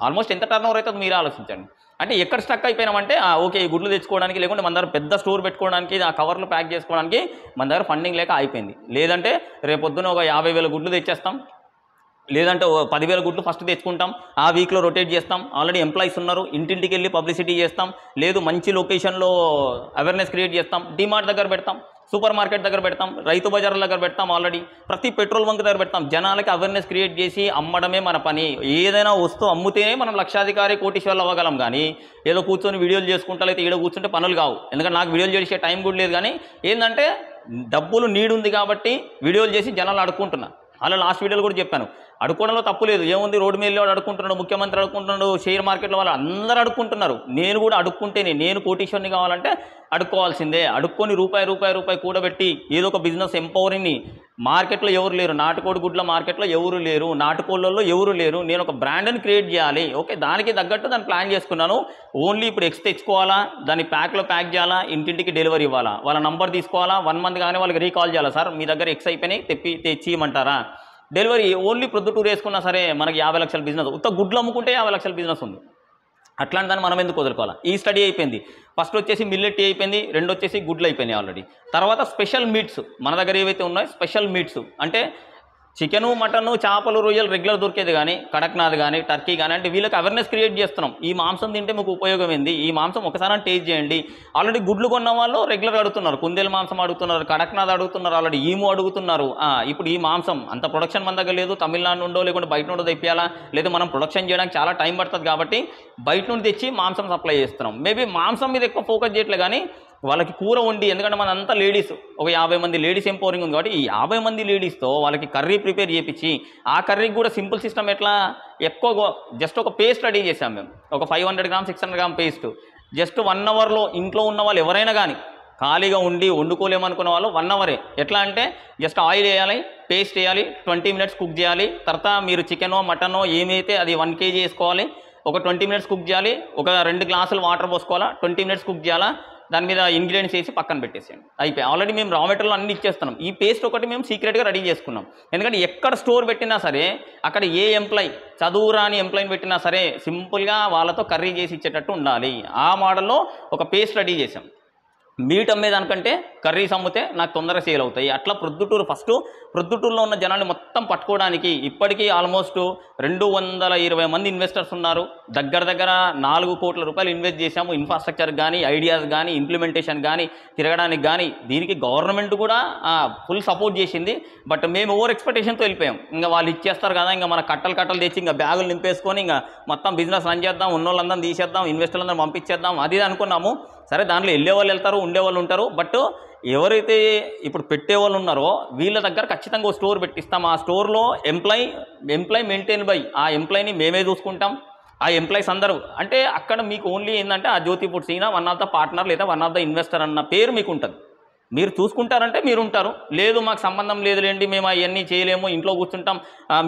Speaker 1: ఆల్మోస్ట్ ఎంత టర్న్ ఓవర్ అవుతుంది మీరు ఆలోచించండి. అంటే ఎక్కడ స్టక్ అయిపోయినామంటే ఓకే, ఈ గుడ్లు తెచ్చుకోవడానికి, లేకుంటే మన దగ్గర పెద్ద స్టోర్ పెట్టుకోవడానికి, ఆ కవర్లు ప్యాక్ చేసుకోవడానికి మన దగ్గర ఫండింగ్ లేక అయిపోయింది. లేదంటే రేపొద్దున ఒక 50,000 గుడ్లు తెచ్చేస్తాం, లేదంటే 10,000 గుడ్లు ఫస్ట్ తెచ్చుకుంటాం, ఆ వీక్లో రొటేట్ చేస్తాం. ఆల్రెడీ ఎంప్లాయీస్ ఉన్నారు, ఇంటింటికి వెళ్ళి పబ్లిసిటీ చేస్తాం, లేదు మంచి లొకేషన్లో అవేర్నెస్ క్రియేట్ చేస్తాం, డిమార్ట్ దగ్గర పెడతాం, సూపర్ మార్కెట్ దగ్గర పెడతాం, రైతు బజార్ల దగ్గర పెడతాం, ఆల్రెడీ ప్రతి పెట్రోల్ బంక్ దగ్గర పెడతాం. జనాలకి అవేర్నెస్ క్రియేట్ చేసి అమ్మడమే మన పని. ఏదైనా వస్తువు అమ్ముతేనే మనం లక్షాధికారి, కోటీశ్వర్లు అవ్వగలం. కానీ ఏదో కూర్చొని వీడియోలు చేసుకుంటా, అయితే ఈడ కూర్చుంటే పనులు కావు. ఎందుకంటే నాకు వీడియోలు చేసే టైం కూడా లేదు. కానీ ఏంటంటే డబ్బులు నీడ్ ఉంది కాబట్టి వీడియోలు చేసి జనాలు అడుక్కుంటున్నా. అలా లాస్ట్ వీడియోలో కూడా చెప్పాను, అడుక్కోవడంలో తప్పు లేదు. ఏముంది, రోడ్డు మీద అడుక్కుంటున్నాడు, ముఖ్యమంత్రి అడుక్కుంటున్నాడు, షేర్ మార్కెట్లో వాళ్ళు అందరూ అడుక్కుంటున్నారు. నేను కూడా అడుక్కుంటేనే, నేను కోటీశ్వరుని కావాలంటే అడుక్కోవాల్సిందే. అడుక్కొని రూపాయి కూడబెట్టి ఏదో ఒక బిజినెస్ ఎంపవరింగ్ని. మార్కెట్లో ఎవరు లేరు, నాటుకోడి గుడ్ల మార్కెట్లో ఎవరు లేరు, నాటుకోళ్ళల్లో ఎవరు లేరు. నేను ఒక బ్రాండ్ని క్రియేట్ చేయాలి. ఓకే, దానికి తగ్గట్టు దాన్ని ప్లాన్ చేసుకున్నాను. ఓన్లీ ఇప్పుడు ఎగ్స్ తెచ్చుకోవాలా, దాన్ని ప్యాక్లో ప్యాక్ చేయాలా, ఇంటింటికి డెలివరీ ఇవ్వాలా, వాళ్ళ నంబర్ తీసుకోవాలా, 1 month కానీ వాళ్ళకి రీకాల్ చేయాలా, సార్ మీ దగ్గర ఎగ్స్ అయిపోయినాయి తెచ్చి ఇవ్వమంటారా, డెలివరీ. ఓన్లీ ప్రొద్దుటూరు వేసుకున్నా సరే మనకి 50 లక్షల బిజినెస్. ఉత్త గుడ్లు అమ్ముకుంటే 50 లక్షల బిజినెస్ ఉంది. అట్లాంటి దాన్ని మనం ఎందుకు వదులుకోవాలి? ఈ స్టడీ అయిపోయింది. ఫస్ట్ వచ్చేసి మిల్లెట్ టీ అయిపోయింది, 2 వచ్చేసి గుడ్లు అయిపోయినాయి ఆల్రెడీ. తర్వాత స్పెషల్ మీట్స్ మన దగ్గర ఏవైతే ఉన్నాయో స్పెషల్ మీట్స్ అంటే చికెను, మటను, చేపలు, రొయ్యలు రెగ్యులర్ దొరికేది కానీ, కడక్నాథ్ కానీ, టర్కీ కానీ, అంటే వీళ్ళకి అవేర్నెస్ క్రియేట్ చేస్తున్నాం. ఈ మాంసం తింటే మీకు ఉపయోగం ఏంది, ఈ మాంసం ఒకసారి టేస్ట్ చేయండి. ఆల్రెడీ గుడ్లు కొన్న వాళ్ళు రెగ్యులర్ అడుగుతున్నారు, కుందేలు మాంసం అడుగుతున్నారు, కడక్నాథ్ అడుగుతున్నారు, ఆల్రెడీ ఈము అడుగుతున్నారు. ఇప్పుడు ఈ మాంసం అంత ప్రొడక్షన్ మన దగ్గర లేదు, తమిళనాడు నుండో లేకుంటే బయట నుండో తెప్పియాలా, లేదా మనం ప్రొడక్షన్ చేయడానికి చాలా టైం పడుతుంది కాబట్టి బయట నుండి తెచ్చి మాంసం సప్లై చేస్తున్నాం. మేబీ మాంసం మీద ఎక్కువ ఫోకస్ చేయట్లే కానీ వాళ్ళకి కూర వండి, ఎందుకంటే మనంతా లేడీస్, ఒక 50 మంది లేడీస్ ఎంపవరింగ్ ఉంది కాబట్టి ఈ 50 మంది లేడీస్తో వాళ్ళకి కర్రీ ప్రిపేర్ చేయించి, ఆ కర్రీకి కూడా సింపుల్ సిస్టమ్ ఎట్లా, ఎక్కువ జస్ట్ ఒక పేస్ట్ రెడీ చేసాం మేము. ఒక 500 grams 600 grams పేస్ట్ జస్ట్ 1 hourలో ఇంట్లో ఉన్న వాళ్ళు ఎవరైనా కానీ ఖాళీగా ఉండి వండుకోలేమనుకున్న వాళ్ళు 1 hour. ఎట్లా అంటే జస్ట్ ఆయిల్ వేయాలి, పేస్ట్ వేయాలి, 20 minutes కుక్ చేయాలి. తర్వాత మీరు చికెనో మటనో ఏమైతే అది 1 kg వేసుకోవాలి, ఒక 20 minutes కుక్ చేయాలి. ఒక 2 glasses వాటర్ పోసుకోవాలా, 20 minutes కుక్ చేయాలా. దాని మీద ఇంగ్రీడియంట్స్ వేసి పక్కన పెట్టేసేయండి, అయిపోయి. ఆల్రెడీ మేము రా మెటీరియల్ అన్ని ఇచ్చేస్తున్నాం. ఈ పేస్ట్ ఒకటి మేము సీక్రెట్గా రెడీ చేసుకున్నాం. ఎందుకంటే ఎక్కడ స్టోర్ పెట్టినా సరే, అక్కడ ఏ ఎంప్లాయ్, చదువు రాని ఎంప్లాయ్ని పెట్టినా సరే సింపుల్గా వాళ్ళతో కర్రీ చేసి ఇచ్చేటట్టు ఉండాలి. ఆ మోడల్లో ఒక పేస్ట్ రెడీ చేసాం. మీట్ అమ్మేదానికంటే కర్రీస్ అమ్మితే నాకు తొందరగా సేల్ అవుతాయి. అట్లా ప్రొద్దుటూరులో ఉన్న జనాన్ని మొత్తం పట్టుకోవడానికి ఇప్పటికీ ఆల్మోస్ట్ 220 మంది ఇన్వెస్టర్స్ ఉన్నారు. దగ్గర 4 కోట్ల రూపాయలు ఇన్వెస్ట్ చేశాము. ఇన్ఫ్రాస్ట్రక్చర్ కానీ, ఐడియాస్ కానీ, ఇంప్లిమెంటేషన్ కానీ, తిరగడానికి కానీ. దీనికి గవర్నమెంట్ కూడా ఫుల్ సపోర్ట్ చేసింది. బట్ మేము ఓవర్ ఎక్స్పెక్టేషన్తో వెళ్ళిపోయాం. ఇంకా వాళ్ళు ఇచ్చేస్తారు కదా, ఇంకా మన కట్టలు తెచ్చి ఇంకా బ్యాగులు నింపేసుకొని ఇంకా మొత్తం బిజినెస్ రన్ చేద్దాం, ఉన్నోళ్ళందరం తీసేద్దాం, ఇన్వెస్టర్లందరం పంపించేద్దాం, అది అనుకున్నాము. సరే, దాంట్లో వెళ్ళేవాళ్ళు వెళ్తారు, ఉండేవాళ్ళు ఉంటారు. బట్ ఎవరైతే ఇప్పుడు పెట్టేవాళ్ళు ఉన్నారో వీళ్ళ దగ్గర ఖచ్చితంగా ఒక స్టోర్ పెట్టిస్తాం. ఆ స్టోర్లో ఎంప్లాయ్ మెయింటైన్ బై ఆ ఎంప్లాయ్ని మేమే చూసుకుంటాం. ఆ ఎంప్లాయీస్ అందరూ అంటే అక్కడ మీకు ఓన్లీ ఏంటంటే ఆ జ్యోతి ఫుడ్స్ ఈయన 1 of the పార్ట్నర్ లేదా 1 of the ఇన్వెస్టర్ అన్న పేరు మీకు ఉంటుంది. మీరు చూసుకుంటారంటే మీరు ఉంటారు, లేదు మాకు సంబంధం లేదులేండి, మేము అవన్నీ చేయలేము, ఇంట్లో కూర్చుంటాం,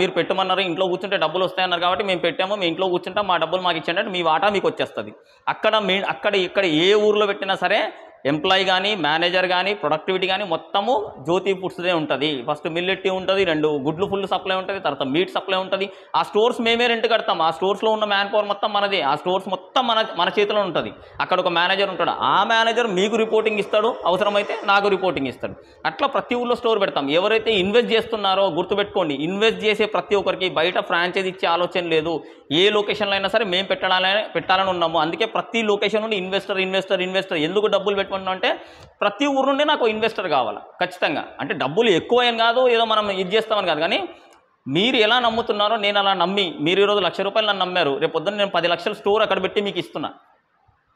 Speaker 1: మీరు పెట్టమన్నారు, ఇంట్లో కూర్చుంటే డబ్బులు వస్తాయన్నారు కాబట్టి మేము పెట్టాము, మేము ఇంట్లో కూర్చుంటాం, మా డబ్బులు మాకు ఇచ్చండి అంటే మీ వాటా మీకు వచ్చేస్తుంది. అక్కడ ఇక్కడ ఏ ఊర్లో పెట్టినా సరే ఎంప్లాయీ కానీ మేనేజర్ కానీ ప్రొడక్టివిటీ కానీ మొత్తము జ్యోతి ఫుడ్స్దే ఉంటుంది. ఫస్ట్ మిల్లెట్ టీ ఉంటుంది, 2 గుడ్లు ఫుల్ సప్లై ఉంటుంది, తర్వాత మీట్ సప్లై ఉంటుంది. ఆ స్టోర్స్ మేమే రెంట్ కడతాం, ఆ స్టోర్స్లో ఉన్న మ్యాన్ పవర్ మొత్తం మనది, ఆ స్టోర్స్ మొత్తం మన చేతిలో ఉంటుంది. అక్కడ ఒక మేనేజర్ ఉంటాడు, ఆ మేనేజర్ మీకు రిపోర్టింగ్ ఇస్తాడు, అవసరమైతే నాకు రిపోర్టింగ్ ఇస్తాడు. అట్లా ప్రతి ఊళ్ళో స్టోర్ పెడతాం. ఎవరైతే ఇన్వెస్ట్ చేస్తున్నారో గుర్తుపెట్టుకోండి, ఇన్వెస్ట్ చేసే ప్రతి ఒక్కరికి బయట ఫ్రాంచైజ్ ఇచ్చే ఆలోచన లేదు. ఏ లొకేషన్లో అయినా సరే మేము పెట్టాలని ఉన్నాము. అందుకే ప్రతి లొకేషన్ నుండి ఇన్వెస్టర్ ఎందుకు డబ్బులు పెట్టుకుంటున్నాం అంటే ప్రతి ఊరు నుండి నాకు ఇన్వెస్టర్ కావాలి ఖచ్చితంగా. అంటే డబ్బులు ఎక్కువ అని కాదు, ఏదో మనం ఇది చేస్తామని కాదు, కానీ మీరు ఎలా నమ్ముతున్నారో నేను అలా నమ్మి, మీరు ఈరోజు ₹1,00,000 నన్ను నమ్మారు, రేపు పొద్దున్న నేను 10 లక్షల స్టోర్ అక్కడ పెట్టి మీకు ఇస్తున్నా,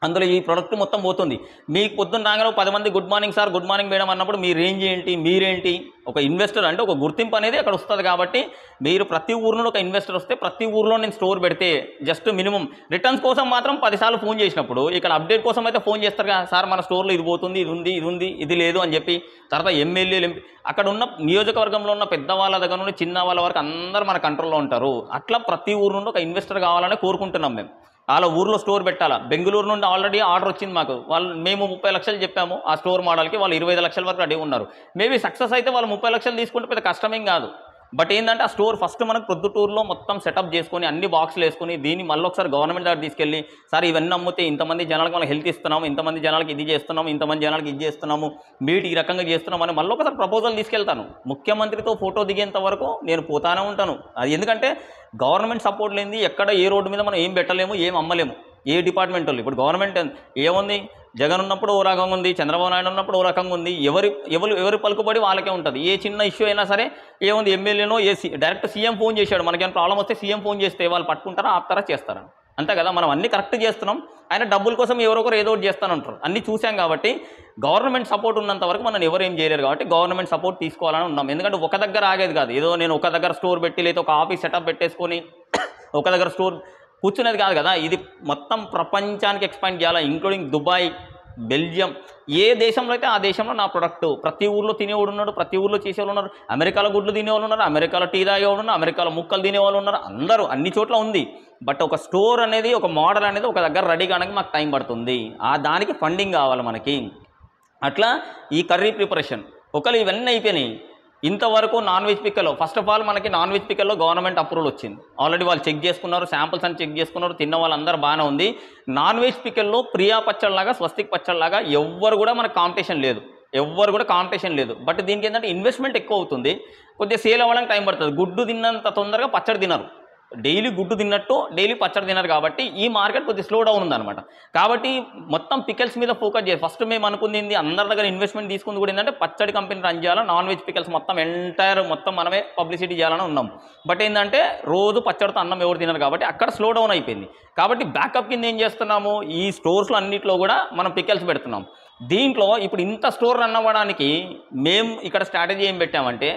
Speaker 1: అందులో ఈ ప్రోడక్ట్ మొత్తం పోతుంది. మీకు పొద్దున్న రాగానే 10 మంది good morning sir, good morning madam అన్నప్పుడు మీ రేంజ్ ఏంటి, మీరేంటి, ఒక ఇన్వెస్టర్ అంటే ఒక గుర్తింపు అనేది అక్కడ వస్తుంది. కాబట్టి మీరు ప్రతి ఊరిలో ఒక ఇన్వెస్టర్ వస్తే ప్రతి ఊరిలో నేను స్టోర్ పెడితే జస్ట్ మినిమం రిటర్న్స్ కోసం మాత్రం 10 సార్లు ఫోన్ చేసినప్పుడు ఇక్కడ అప్డేట్ కోసం అయితే ఫోన్ చేస్తారు కదా, సార్ మన స్టోర్లో ఇది పోతుంది, ఇది ఉంది, ఇది లేదు అని చెప్పి. తర్వాత ఎమ్మెల్యేలు అక్కడ ఉన్న నియోజకవర్గంలో ఉన్న పెద్దవాళ్ళ దగ్గర నుండి చిన్న వాళ్ళ వరకు అందరూ మన కంట్రోల్లో ఉంటారు. అట్లా ప్రతి ఊరు నుండి ఒక ఇన్వెస్టర్ కావాలని కోరుకుంటున్నాం మేము. అలా ఊర్లో స్టోర్ పెట్టాలా. బెంగళూరు నుండి ఆల్రెడీ ఆర్డర్ వచ్చింది మాకు, మేము 30 లక్షలు చెప్పాము ఆ స్టోర్ మోడల్కి, వాళ్ళు 25 లక్షల వరకు రెడీ ఉన్నారు. మేబీ సక్సెస్ అయితే వాళ్ళు 30 లక్షలు తీసుకుంటే పెద్ద కష్టమేం కాదు. బట్ ఏంటంటే ఆ స్టోర్ ఫస్ట్ మనకు ప్రొద్దుటూరులో మొత్తం సెటప్ చేసుకొని అన్ని బాక్సులు వేసుకొని దీన్ని మళ్ళీ ఒకసారి గవర్నమెంట్ దగ్గర తీసుకెళ్ళి, సార్ ఇవన్నీ అమ్మితే ఇంతమంది జనాలకు మనం హెల్త్ ఇస్తున్నాము, ఇంతమంది జనాలకి ఇది చేస్తున్నాము, ఇంతమంది జనాలకి ఇది చేస్తున్నాము, మీట్ ఈ రకంగా చేస్తున్నాము అని మళ్ళీ ఒకసారి ప్రపోజల్ తీసుకెళ్తాను. ముఖ్యమంత్రితో ఫోటో దిగేంత వరకు నేను పోతానే ఉంటాను. అది ఎందుకంటే గవర్నమెంట్ సపోర్ట్ లేనిది ఎక్కడ ఏ రోడ్డు మీద మనం ఏం పెట్టలేము, ఏం అమ్మలేము. ఏ డిపార్ట్మెంట్ వాళ్ళు ఇప్పుడు గవర్నమెంట్ ఏముంది, జగన్ ఉన్నప్పుడు ఓ రకంగా ఉంది, చంద్రబాబు నాయుడు ఉన్నప్పుడు ఓ రకంగా ఉంది, ఎవరి పలుకుబడి వాళ్ళకే ఉంటుంది. ఏ చిన్న ఇష్యూ అయినా సరే ఏముంది, ఎమ్మెల్యేనో డైరెక్ట్ సీఎం ఫోన్ చేశాడు, మనకేమైనా ప్రాబ్లం వస్తే సీఎం ఫోన్ చేస్తే వాళ్ళు పట్టుకుంటారా, ఆపుతారా, చేస్తారా, అంతే కదా. మనం అన్ని కరెక్ట్ చేస్తున్నాం, ఆయన డబ్బుల కోసం ఎవరొకరు ఏదో ఒకటి చేస్తానంటారు. అన్నీ చూసాం కాబట్టి గవర్నమెంట్ సపోర్ట్ ఉన్నంత వరకు మనం ఎవరు ఏం చేయలేరు. కాబట్టి గవర్నమెంట్ సపోర్ట్ తీసుకోవాలని ఉన్నాం. ఎందుకంటే ఒక దగ్గర ఆగేది కాదు, ఏదో నేను ఒక దగ్గర స్టోర్ పెట్టి లేదా ఒక ఆఫీస్ సెటప్ పెట్టేసుకొని ఒక దగ్గర స్టోర్ కూర్చునేది కాదు కదా. ఇది మొత్తం ప్రపంచానికి ఎక్స్పాండ్ చేయాలి, ఇంక్లూడింగ్ దుబాయ్, బెల్జియం, ఏ దేశంలో అయితే ఆ దేశంలో నా ప్రొడక్ట్. ప్రతి ఊర్లో తినేవాడు ఉన్నాడు, ప్రతి ఊర్లో చేసేవాళ్ళు ఉన్నారు. అమెరికాలో గుడ్లు తినేవాళ్ళు ఉన్నారు, అమెరికాలో టీ తాగేవాళ్ళు ఉన్నారు, అమెరికాలో ముక్కలు తినేవాళ్ళు ఉన్నారు, అందరూ అన్ని చోట్ల ఉంది. బట్ ఒక స్టోర్ అనేది, ఒక మోడల్ అనేది ఒక దగ్గర రెడీ కావడానికి మాకు టైం పడుతుంది. దానికి ఫండింగ్ కావాలి మనకి. అట్లా ఈ కర్రీ ప్రిపరేషన్ ఒకవేళ ఇవన్నీ అయిపోయినాయి. ఇంతవరకు నాన్ వెజ్ పిక్కల్లో ఫస్ట్ ఆఫ్ ఆల్ మనకి నాన్ వెజ్ పిక్కల్లో గవర్నమెంట్ అప్రూవల్ వచ్చింది. ఆల్రెడీ వాళ్ళు చెక్ చేసుకున్నారు, శాంపుల్స్ అని చెక్ చేసుకున్నారు, తిన్న వాళ్ళందరూ బాగానే ఉంది. నాన్ వెజ్ పిక్కల్లో ప్రియా పచ్చళ్ళలాగా, స్వస్తిక్ పచ్చళ్ళలాగా ఎవ్వరు కూడా మనకు కాంపిటీషన్ లేదు. బట్ దీనికి ఏంటంటే ఇన్వెస్ట్మెంట్ ఎక్కువ అవుతుంది, కొద్దిగా సేల్ అవ్వడానికి టైం పడుతుంది. గుడ్డు తిన్నంత తొందరగా పచ్చడి తినరు, డైలీ గుడ్డు తిన్నట్టు డైలీ పచ్చడి తినరు. కాబట్టి ఈ మార్కెట్ కొద్దిగా స్లో డౌన్ ఉందన్నమాట. కాబట్టి మొత్తం పికల్స్ మీద ఫోకస్ చేయాలి. ఫస్ట్ మేము అనుకుంది అందరి దగ్గర ఇన్వెస్ట్మెంట్ తీసుకుంది కూడా ఏంటంటే పచ్చడి కంపెనీ రన్ చేయాలా, నాన్ వెజ్ పికల్స్ మొత్తం మొత్తం మనమే పబ్లిసిటీ చేయాలని ఉన్నాం. బట్ ఏంటంటే రోజు పచ్చడితో అన్నం ఎవరు తినరు కాబట్టి అక్కడ స్లో డౌన్ అయిపోయింది. కాబట్టి బ్యాకప్ కింద ఏం చేస్తున్నాము, ఈ స్టోర్స్లో అన్నింటిలో కూడా మనం పికల్స్ పెడుతున్నాం. దీంట్లో ఇప్పుడు ఇంత స్టోర్ రన్ అవ్వడానికి మేము ఇక్కడ స్ట్రాటజీ ఏం పెట్టామంటే,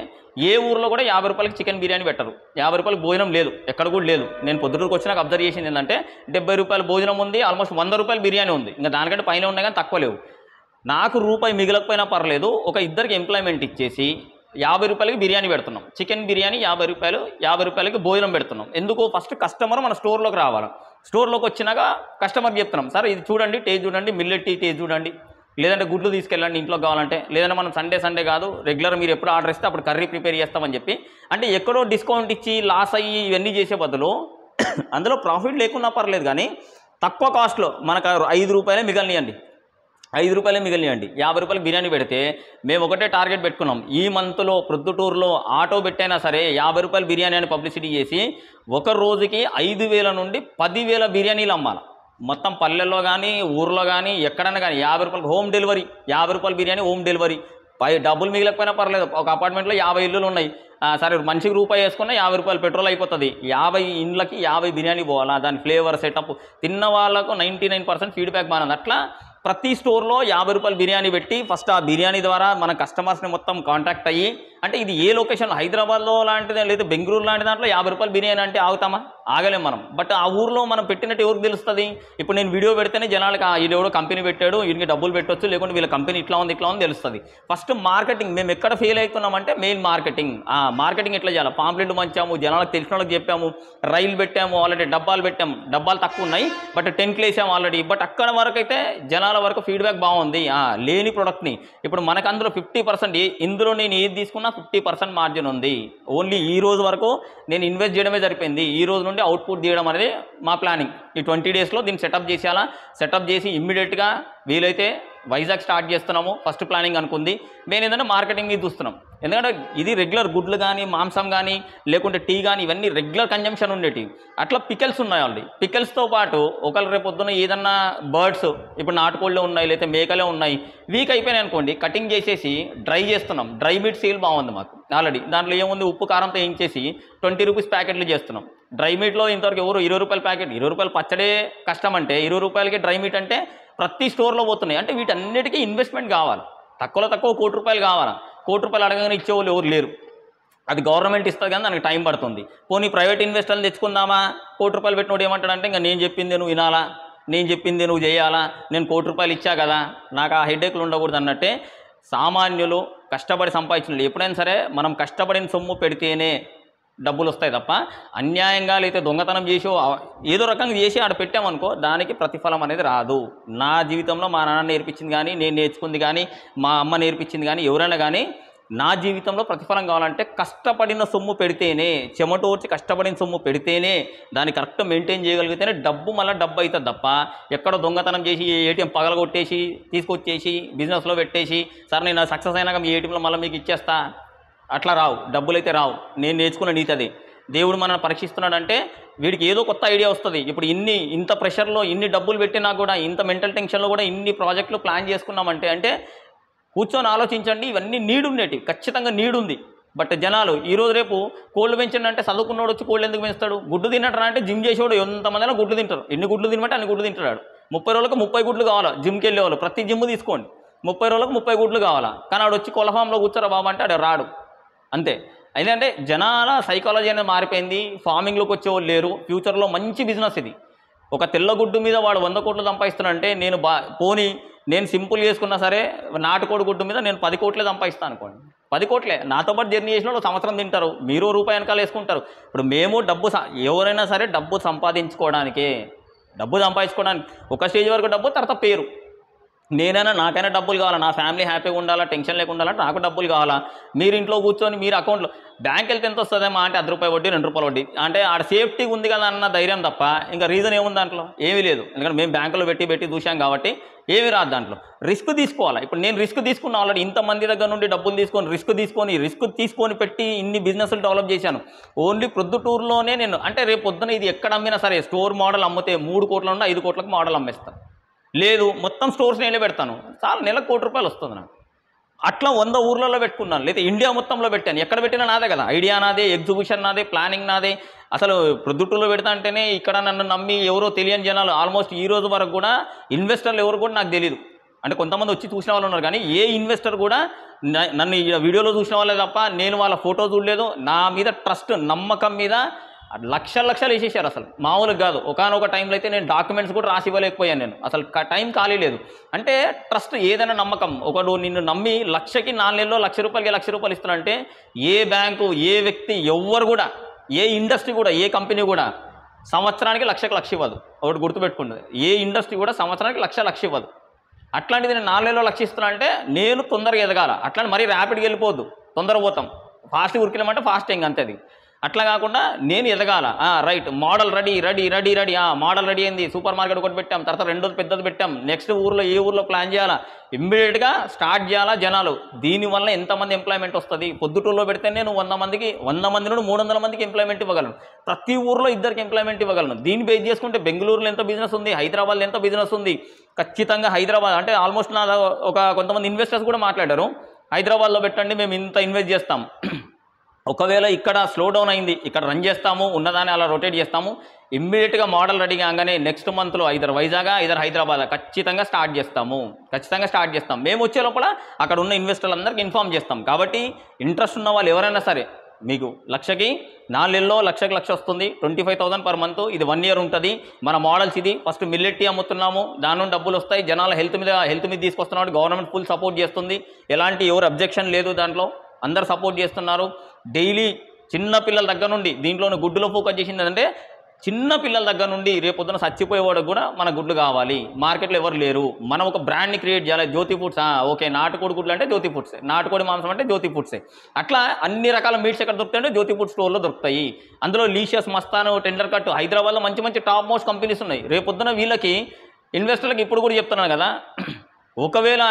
Speaker 1: ఏ ఊర్లో కూడా ₹50 చికెన్ బిర్యానీ పెట్టరు, ₹50 భోజనం లేదు, ఎక్కడ కూడా లేదు. నేను పొద్దుటూరుకు వచ్చినాక అబ్జర్వ్ చేసింది ఏంటంటే ₹70 భోజనం ఉంది, ఆల్మోస్ట్ ₹100 బిర్యానీ ఉంది. ఇంకా దానికంటే పైన ఉన్నాయి కానీ తక్కువ లేవు. నాకు రూపాయి మిగలకపోయినా పర్లేదు, ఒక ఇద్దరికి ఎంప్లాయ్మెంట్ ఇచ్చేసి ₹50 బిర్యానీ పెడుతున్నాం. చికెన్ బిర్యానీ ₹50 భోజనం పెడుతున్నాం. ఎందుకు, ఫస్ట్ కస్టమర్ మన స్టోర్లోకి రావాలి. స్టోర్లోకి వచ్చినాక కస్టమర్కి చెప్తున్నాం, సార్ ఇది చూడండి, టేస్ట్ చూడండి, మిల్లెట్ టీ టేస్ట్ చూడండి, లేదంటే గుడ్లు తీసుకెళ్ళండి ఇంట్లో కావాలంటే, లేదంటే మనం సండే కాదు రెగ్యులర్ మీరు ఎప్పుడు ఆర్డర్ ఇస్తే అప్పుడు కర్రీ ప్రిపేర్ చేస్తామని చెప్పి, అంటే ఎక్కడో డిస్కౌంట్ ఇచ్చి లాస్ అయ్యి ఇవన్నీ చేసే బదులు అందులో ప్రాఫిట్ లేకున్నా పర్లేదు కానీ తక్కువ కాస్ట్లో మనకు ₹5 మిగలనియండి, ₹50 బిర్యానీ పెడితే మేము ఒకటే టార్గెట్ పెట్టుకున్నాం. ఈ మంత్లో ప్రొద్దుటూరులో ఆటో పెట్టైనా సరే ₹50 బిర్యానీ అని పబ్లిసిటీ చేసి ఒక రోజుకి 5,000 నుండి 10,000 బిర్యానీలు అమ్మాలి. మొత్తం పల్లెల్లో కానీ ఊర్లో కానీ ఎక్కడైనా కానీ ₹50 home delivery, ₹50 biryani home delivery. డబ్బులు మిగిలకపోయినా పర్లేదు, ఒక అపార్ట్మెంట్లో 50 ఇల్లులు ఉన్నాయి, సరే మనిషికి రూపాయి వేసుకున్నా ₹50 పెట్రోల్ అయిపోతుంది. 50 ఇండ్లకి 50 బిర్యానీ పోవాలా, దాని ఫ్లేవర్ సెటప్ తిన్న వాళ్ళకు 99% ఫీడ్బ్యాక్ బాగుంది. అట్లా ప్రతి స్టోర్లో ₹50 బిర్యానీ పెట్టి ఫస్ట్ ఆ బిర్యానీ ద్వారా మన కస్టమర్స్ని మొత్తం కాంటాక్ట్ అయ్యి, అంటే ఇది ఏ లొకేషన్లో, హైదరాబాద్లో లాంటిది లేదా బెంగళూరు లాంటి దాంట్లో 50 రూపాయలు బిర్యానీ అంటే ఆగుతామా? ఆగలేం మనం. బట్ ఆ ఊర్లో మనం పెట్టినట్టు ఎవరికి తెలుస్తుంది? ఇప్పుడు నేను వీడియో పెడితేనే జనాలకు ఈడెవడో కంపెనీ పెట్టాడు, వీడికి డబ్బులు పెట్టొచ్చు, లేకుంటే వీళ్ళ కంపెనీ ఇట్లా ఉంది తెలుస్తుంది. ఫస్ట్ మార్కెటింగ్ మేము ఎక్కడ ఫెయిల్ అవుతున్నామంటే మెయిన్ మార్కెటింగ్. మార్కెటింగ్ ఎట్లా చేయాలి? పాంప్లెట్ మంచాము, జనాలకు తెలిసిన వాళ్ళకి చెప్పాము, రైలు పెట్టాము, ఆల్రెడీ డబ్బాలు పెట్టాము, డబ్బాలు తక్కువ ఉన్నాయి బట్ 10 వేసాము ఆల్రెడీ. బట్ అక్కడ వరకు అయితే జనాల వరకు ఫీడ్బ్యాక్ బాగుంది. లేని ప్రోడక్ట్ని ఇప్పుడు మనకు అందులో 50%, ఇందులో నేను ఏది తీసుకున్నా 50% మార్జిన్ ఉంది. ఓన్లీ ఈ రోజు వరకు నేను ఇన్వెస్ట్ చేయడమే సరిపోయింది. ఈ రోజు నుండి అవుట్పుట్ తీయడం అనేది మా ప్లానింగ్. ఈ 20 డేస్లో దీన్ని సెటప్ చేసేయాలా. సెటప్ చేసి ఇమ్మీడియట్గా వీలైతే వైజాగ్ స్టార్ట్ చేస్తున్నాము. ఫస్ట్ ప్లానింగ్ అనుకుంది. మేము ఏంటంటే మార్కెటింగ్ ఇది చూస్తున్నాం. ఎందుకంటే ఇది రెగ్యులర్ గుడ్లు కానీ, మాంసం కానీ, లేకుంటే టీ కానీ, ఇవన్నీ రెగ్యులర్ కన్జంప్షన్ ఉండేటివి. అట్లా పికెల్స్ ఉన్నాయి ఆల్రెడీ. పికెల్స్తో పాటు ఒకళ్ళు రేపు పొద్దున్న ఏదన్నా బర్డ్స్, ఇప్పుడు నాటుకోళ్ళే ఉన్నాయి, లేకపోతే మేకలే ఉన్నాయి, వీక్ అయిపోయినాయి అనుకోండి, కటింగ్ చేసేసి డ్రై చేస్తున్నాం. డ్రై మీట్ సేల్ బాగుంది మాకు ఆల్రెడీ. దాంట్లో ఏముంది, ఉప్పు కారంతో ఏం చేసి 20 రూపీస్ ప్యాకెట్లు చేస్తున్నాం. డ్రై మీట్లో ఇంతవరకు ఎవరు 20 రూపాయల ప్యాకెట్, 20 రూపాయలు పచ్చడే కష్టం అంటే 20 రూపాయలకి డ్రై మీట్ అంటే ప్రతి స్టోర్లో పోతున్నాయి. అంటే వీటన్నిటికీ ఇన్వెస్ట్మెంట్ కావాలి. తక్కువలో తక్కువ 1 కోటి రూపాయలు కావాలా. 1 కోటి రూపాయలు అడగగానే ఇచ్చేవాళ్ళు ఎవరు లేరు. అది గవర్నమెంట్ ఇస్తుంది కానీ దానికి టైం పడుతుంది. పోనీ ప్రైవేట్ ఇన్వెస్టర్లు తెచ్చుకుందామా? 1 కోటి రూపాయలు పెట్టినోడు ఏమంటాడంటే, ఇంకా నేను చెప్పింది నువ్వు వినాలా, నేను చెప్పింది నువ్వు చేయాలా, నేను 1 కోటి రూపాయలు ఇచ్చా కదా, నాకు ఆ హెడేక్లు ఉండకూడదు అన్నట్టే సామాన్యులు కష్టపడి సంపాదించిన ఎప్పుడైనా సరే మనం కష్టపడిన సొమ్ము పెడితేనే డబ్బులు వస్తాయి తప్ప అన్యాయంగా లేకపోతే దొంగతనం చేసి ఏదో రకంగా చేసి ఆడ పెట్టామనుకో దానికి ప్రతిఫలం అనేది రాదు. నా జీవితంలో మా నాన్న నేర్పించింది కానీ, నేను నేర్చుకుంది కానీ, మా అమ్మ నేర్పించింది కానీ, ఎవరైనా కానీ నా జీవితంలో ప్రతిఫలం కావాలంటే కష్టపడిన సొమ్ము పెడితేనే, చెమటోర్చి కష్టపడిన సొమ్ము పెడితేనే, దాన్ని కరెక్ట్ మెయింటైన్ చేయగలిగితేనే డబ్బు మళ్ళీ డబ్బు అవుతుంది తప్ప ఎక్కడో దొంగతనం చేసి ఏటీఎం పగలగొట్టేసి తీసుకొచ్చేసి బిజినెస్లో పెట్టేసి సరే నేను సక్సెస్ అయినాక మీ ఏటీఎంలో మళ్ళీ మీకు ఇచ్చేస్తా అట్లా రావు, డబ్బులు అయితే రావు. నేను నేర్చుకున్న నీతి అది. దేవుడు మనల్ని పరీక్షిస్తున్నాడంటే వీడికి ఏదో కొత్త ఐడియా వస్తుంది. ఇప్పుడు ఇంత ప్రెషర్లో ఇన్ని డబ్బులు పెట్టినా కూడా, ఇంత మెంటల్ టెన్షన్లో కూడా ఇన్ని ప్రాజెక్టులు ప్లాన్ చేసుకున్నామంటే అంటే కూర్చొని ఆలోచించండి. ఇవన్నీ నీడ్ ఉండేటివి, ఖచ్చితంగా నీడ్ ఉంది. బట్ జనాలు ఈరోజు రేపు కోళ్ళు పెంచండి అంటే చదువుకున్నోడు వచ్చి కోళ్ళు ఎందుకు పెంచుతాడు? గుడ్డు తిన్నట్రా అంటే జిమ్ చేసేవాడు ఎంతమందిలో గుడ్లు తింటారు. ఎన్ని గుడ్లు తినమంటే అన్ని గుడ్లు తింటాడు. 30 రోజులకు 30 గుడ్లు కావాలా జిమ్కి వెళ్ళేవాళ్ళు. ప్రతి జిమ్ తీసుకోండి, 30 రోజులకు 30 గుడ్లు కావాలా. కానీ ఆడు వచ్చి కోళ్ళ ఫామ్లో కూర్చోరా బాబు అంటే ఆడు రాడు. అంతే. ఎందుకంటే జనాల సైకాలజీ అనేది మారిపోయింది. ఫార్మింగ్లోకి వచ్చేవాళ్ళు లేరు. ఫ్యూచర్లో మంచి బిజినెస్ ఇది. ఒక తెల్లగుడ్డు మీద వాడు 100 కోట్లు సంపాదిస్తున్నాడంటే నేను సింపుల్ చేసుకున్నా సరే నాటుకోడి గుడ్డు మీద నేను 10 కోట్లే సంపాదిస్తాను అనుకోండి. 10 కోట్లే. నాతో పాటు జర్నీ చేసిన వాళ్ళు సంవత్సరం తింటారు, మీరు రూపాయి వెనకాల వేసుకుంటారు. ఇప్పుడు మేము ఎవరైనా సరే డబ్బు సంపాదించుకోవడానికి ఒక స్టేజ్ వరకు డబ్బు, తర్వాత పేరు. నాకైనా డబ్బులు కావాలా, నా ఫ్యామిలీ హ్యాపీగా ఉండాలా, టెన్షన్ లేకుండా ఉండాలంటే నాకు డబ్బులు కావాలా. మీరు ఇంట్లో కూర్చొని మీరు అకౌంట్లో బ్యాంక్ వెళ్తే ఎంత వస్తుందేమో అంటే 10 రూపాయలు వడ్డీ, 2 రూపాయలు వడ్డీ అంటే ఆడ సేఫ్టీ ఉంది కదా అన్న ధైర్యం తప్ప ఇంకా రీజన్ ఏముంది దాంట్లో? ఏమీ లేదు. ఎందుకంటే మేము బ్యాంకులో పెట్టి చూసాం కాబట్టి ఏమీ రాదు దాంట్లో. రిస్క్ తీసుకోవాలా. ఇప్పుడు నేను రిస్క్ తీసుకున్నా ఆల్రెడీ. ఇంతమంది దగ్గర నుండి డబ్బులు తీసుకొని రిస్క్ తీసుకొని పెట్టి ఇన్ని బిజినెస్లు డెవలప్ చేశాను. ఓన్లీ ప్రొద్దుటూరులోనే నేను అంటే రేపు పొద్దున ఇది ఎక్కడ అమ్మినా సరే స్టోర్ మోడల్ అమ్మితే 3 కోట్ల నుండి 5 కోట్లకు మోడల్ అమ్మేస్తాను. లేదు మొత్తం స్టోర్స్ నేనే పెడతాను, చాలా నెలకు 1 కోటి రూపాయలు వస్తుంది నాకు. అట్లా 100 ఊర్లలో పెట్టుకున్నాను, లేదా ఇండియా మొత్తంలో పెట్టాను. ఎక్కడ పెట్టినా నాదే కదా, ఐడియా నాదే, ఎగ్జిబిషన్ నాదే, ప్లానింగ్ నాదే. అసలు ప్రొద్దుటూరులో పెడతా అంటేనే ఇక్కడ నన్ను నమ్మి ఎవరో తెలియని జనాలు ఆల్మోస్ట్ ఈ రోజు వరకు కూడా ఇన్వెస్టర్లు ఎవరు కూడా నాకు తెలియదు. అంటే కొంతమంది వచ్చి చూసిన వాళ్ళు ఉన్నారు కానీ ఏ ఇన్వెస్టర్ కూడా నన్ను వీడియోలో చూసిన వాళ్ళే తప్ప నేను వాళ్ళ ఫోటో చూడలేదు. నా మీద ట్రస్ట్, నమ్మకం మీద లక్షలు వేసేసారు. అసలు మామూలుగా కాదు. ఒకనొక టైంలో అయితే నేను డాక్యుమెంట్స్ కూడా రాసి ఇవ్వలేకపోయాను. నేను అసలు టైం ఖాళీ లేదు. అంటే ట్రస్ట్, ఏదైనా నమ్మకం. ఒకడు నిన్ను నమ్మి 1,00,000కి 4 నెలల్లో 1,00,000 రూపాయలకి 1,00,000 రూపాయలు ఇస్తానంటే ఏ బ్యాంకు, ఏ వ్యక్తి, ఎవ్వరు కూడా, ఏ ఇండస్ట్రీ కూడా, ఏ కంపెనీ కూడా సంవత్సరానికి 1,00,000 ఇవ్వదు. ఒకటి గుర్తుపెట్టుకున్నది, ఏ ఇండస్ట్రీ కూడా సంవత్సరానికి 1,00,000 ఇవ్వదు. అట్లాంటిది నేను 4 నెలల్లో 1,00,000 ఇస్తున్నా అంటే నేను తొందరగా ఎదగాల. అట్లాంటి మరీ ర్యాపిడ్గా వెళ్ళిపోవద్దు, తొందరగా పోతాం. ఫాస్ట్గా ఉరికినామంటే ఫాస్టింగ్ అంతే. అది అట్లా కాకుండా నేను ఎదగాల. Right, model ready. Model ready అయింది, సూపర్ మార్కెట్ ఒకటి పెట్టాం, తర్వాత రెండోది పెద్దది పెట్టాం, నెక్స్ట్ ఏ ఊర్లో ప్లాన్ చేయాలా, ఇమ్మీడియట్గా స్టార్ట్ చేయాలా. జనాలు దీనివల్ల ఎంతమంది ఎంప్లాయ్మెంట్ వస్తుంది? పొద్దుటూరులో పెడితే నేను 100 మందికి 100 మంది నుండి 300 మందికి ఎంప్లాయ్మెంట్ ఇవ్వగలను. ప్రతి ఊర్లో 2కి ఎంప్లాయ్మెంట్ ఇవ్వగలను. దీన్ని బేస్ చేసుకుంటే బెంగళూరులో ఎంత బిజినెస్ ఉంది, హైదరాబాద్లో ఎంత బిజినెస్ ఉంది. ఖచ్చితంగా హైదరాబాద్ అంటే ఆల్మోస్ట్ నా కొంతమంది ఇన్వెస్టర్స్ కూడా మాట్లాడారు, హైదరాబాద్లో పెట్టండి మేము ఇంత ఇన్వెస్ట్ చేస్తాం. ఒకవేళ ఇక్కడ స్లో డౌన్ అయింది, ఇక్కడ రన్ చేస్తాము, ఉన్నదాన్ని అలా రొటేట్ చేస్తాము, ఇమ్మీడియట్గా మోడల్ రెడీ కాగానే నెక్స్ట్ మంత్లో ఐదర్ వైజాగ్ ఐదర్ హైదరాబాద్ ఖచ్చితంగా స్టార్ట్ చేస్తాం. మేము వచ్చే లోపల అక్కడ ఉన్న ఇన్వెస్టర్లందరికీ ఇన్ఫామ్ చేస్తాం. కాబట్టి ఇంట్రెస్ట్ ఉన్న వాళ్ళు ఎవరైనా సరే, మీకు లక్షకి 4 నెలల్లో లక్ష వస్తుంది, 25,000 పర్ మంత్, ఇది 1 year ఉంటుంది. మన మోడల్స్ ఇది ఫస్ట్ మిల్లెట్ టీ అమ్ముతున్నాము, దాని నుండి డబ్బులు వస్తాయి, జనాల హెల్త్ మీద తీసుకొస్తున్నాడు, గవర్నమెంట్ ఫుల్ సపోర్ట్ చేస్తుంది, ఎలాంటి ఎవరు అబ్జెక్షన్ లేదు, దాంట్లో అందరు సపోర్ట్ చేస్తున్నారు. డైలీ చిన్న పిల్లల దగ్గర నుండి దీంట్లోనే గుడ్డులో ఫోకస్ చేసింది అంటే చిన్న పిల్లల దగ్గర నుండి రేపొద్దున చచ్చిపోయేవాడికి కూడా మన గుడ్లు కావాలి, మార్కెట్లో ఎవరు లేరు, మనం ఒక బ్రాండ్ని క్రియేట్ చేయాలి. జ్యోతి ఫుడ్స్, ఓకే, నాటుకోడి గుడ్లు అంటే జ్యోతి ఫుడ్సే, నాటుకోడి మాంసం అంటే జ్యోతి ఫుడ్సే. అట్లా అన్ని రకాల మీట్స్ ఎక్కడ దొరుకుతాయంటే జ్యోతి ఫుడ్ స్టోర్లో దొరుకుతాయి. అందులో లీషియస్, మస్తాను, టెండర్ కట్, హైదరాబాద్లో మంచి టాప్ మోస్ట్ కంపెనీస్ ఉన్నాయి. రేపొద్దున వీళ్ళకి ఇన్వెస్టర్లకు ఇప్పుడు కూడా చెప్తున్నాను కదా, ఒకవేళ